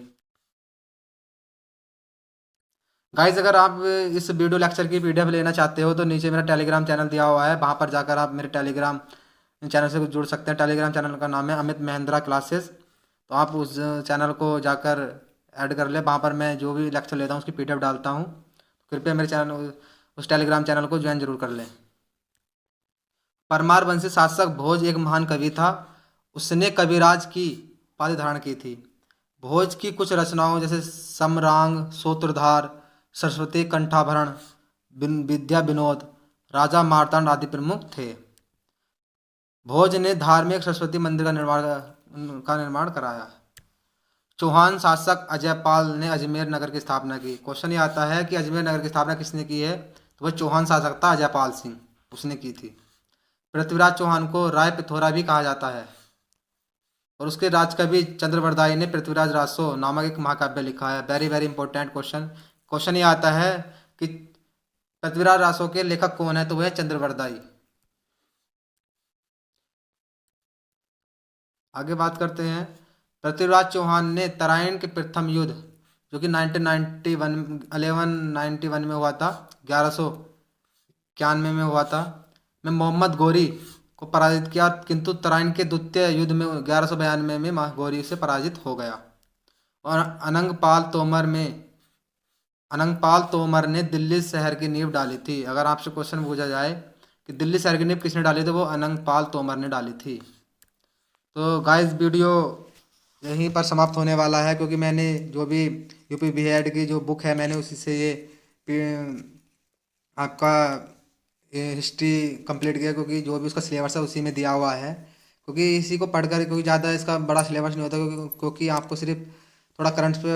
गाइस, अगर आप इस वीडियो लेक्चर की पीडीएफ लेना चाहते हो तो नीचे मेरा टेलीग्राम चैनल दिया हुआ है, वहाँ पर जाकर आप मेरे टेलीग्राम चैनल से जुड़ सकते हैं। टेलीग्राम चैनल का नाम है अमित महेंद्रा क्लासेस। तो आप उस चैनल को जाकर ऐड कर ले। वहाँ पर मैं जो भी लेक्चर लेता हूँ उसकी पीडीएफ डालता हूँ। कृपया मेरे चैनल उस टेलीग्राम चैनल को ज्वाइन जरूर कर लें। परमार वंशी शासक भोज एक महान कवि था। उसने कविराज की उपाधि धारण की थी। भोज की कुछ रचनाओं जैसे समरांग, सूत्रधार, सरस्वती कंठाभरण, विद्या विनोद, राजा मार्तांड आदि प्रमुख थे। भोज ने धार्मिक सरस्वती मंदिर का निर्माण कराया। चौहान शासक अजयपाल ने अजमेर नगर की स्थापना की। क्वेश्चन ये आता है कि अजमेर नगर की स्थापना किसने की है, तो वह चौहान शासक था जयपाल सिंह, उसने की थी। पृथ्वीराज चौहान को राय पिथौरा भी कहा जाता है। और उसके राजकवि चंद्रवरदाई ने पृथ्वीराज रासो नामक एक महाकाव्य लिखा है। Very very important question. Question ये आता है कि पृथ्वीराज रासो के लेखक कौन है, तो वह है चंद्रवरदाई। आगे बात करते हैं। पृथ्वीराज चौहान ने तराइन के प्रथम युद्ध, जो कि 1191 में हुआ था, 1191 में हुआ था, में मोहम्मद गौरी को पराजित किया, किंतु तराइन के द्वितीय युद्ध में 1192 में गौरी से पराजित हो गया। और अनंगपाल तोमर ने दिल्ली शहर की नींव डाली थी। अगर आपसे क्वेश्चन पूछा जाए कि दिल्ली शहर की नींव किसने डाली, तो वो अनंगपाल तोमर ने डाली थी। तो गाइस वीडियो यहीं पर समाप्त होने वाला है, क्योंकि मैंने जो भी यूपी बीएड की जो बुक है, मैंने उसी से ये आपका हिस्ट्री कंप्लीट किया, क्योंकि जो भी उसका सिलेबस है उसी में दिया हुआ है। क्योंकि इसी को पढ़कर, क्योंकि ज़्यादा इसका बड़ा सिलेबस नहीं होता, क्योंकि आपको सिर्फ थोड़ा करंट्स पे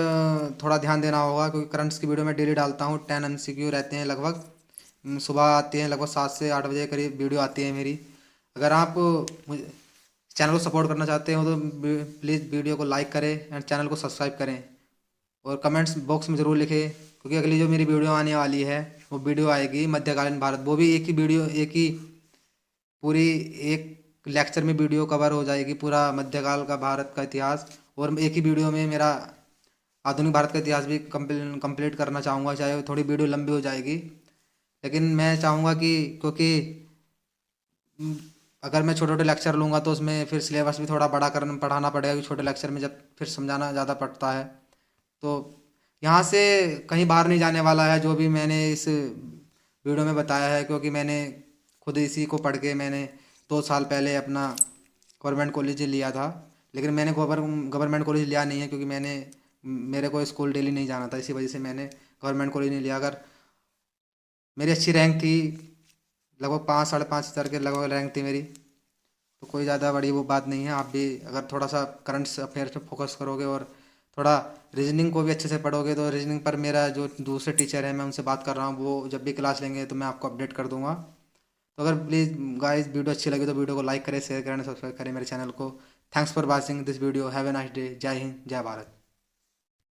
थोड़ा ध्यान देना होगा, क्योंकि करंट्स की वीडियो मैं डेली डालता हूँ। 10 MCQ रहते हैं लगभग, सुबह आती हैं लगभग 7 से 8 बजे करीब वीडियो आती है मेरी। अगर आप मुझे चैनल को सपोर्ट करना चाहते हो तो प्लीज़ वीडियो को लाइक करें एंड चैनल को सब्सक्राइब करें, और कमेंट्स बॉक्स में ज़रूर लिखें, क्योंकि अगली जो मेरी वीडियो आने वाली है वो वीडियो आएगी मध्यकालीन भारत। वो भी एक ही वीडियो, एक ही पूरी एक लेक्चर में वीडियो कवर हो जाएगी, पूरा मध्यकाल का भारत का इतिहास। और एक ही वीडियो में मेरा आधुनिक भारत का इतिहास भी कंप्लीट करना चाहूँगा, चाहे वो थोड़ी वीडियो लंबी हो जाएगी। लेकिन मैं चाहूँगा कि, क्योंकि अगर मैं छोटे छोटे लेक्चर लूँगा तो उसमें फिर सिलेबस भी थोड़ा बड़ा करना पढ़ाना पड़ेगा, क्योंकि छोटे लेक्चर में जब फिर समझाना ज़्यादा पड़ता है। तो यहाँ से कहीं बाहर नहीं जाने वाला है जो भी मैंने इस वीडियो में बताया है, क्योंकि मैंने खुद इसी को पढ़ के मैंने 2 साल पहले अपना गवर्नमेंट कॉलेज लिया था। लेकिन मैंने गवर्नमेंट कॉलेज लिया नहीं है, क्योंकि मेरे को स्कूल डेली नहीं जाना था, इसी वजह से मैंने गवर्नमेंट कॉलेज नहीं लिया। अगर मेरी अच्छी रैंक थी, लगभग 5 साढ़े 5 हज़ार के लगभग रैंक थी मेरी, तो कोई ज़्यादा बड़ी वो बात नहीं है। आप भी अगर थोड़ा सा करंट्स अफेयर्स पे फोकस करोगे और थोड़ा रीजनिंग को भी अच्छे से पढ़ोगे, तो रीजनिंग पर मेरा जो दूसरे टीचर है, मैं उनसे बात कर रहा हूँ, वो जब भी क्लास लेंगे तो मैं आपको अपडेट कर दूंगा। तो अगर प्लीज़ गाइस वीडियो अच्छी लगी तो वीडियो को लाइक करें, शेयर करें, सब्सक्राइब करें मेरे चैनल को। Thanks for watching this video. Have a nice day. जय हिंद, जय भारत।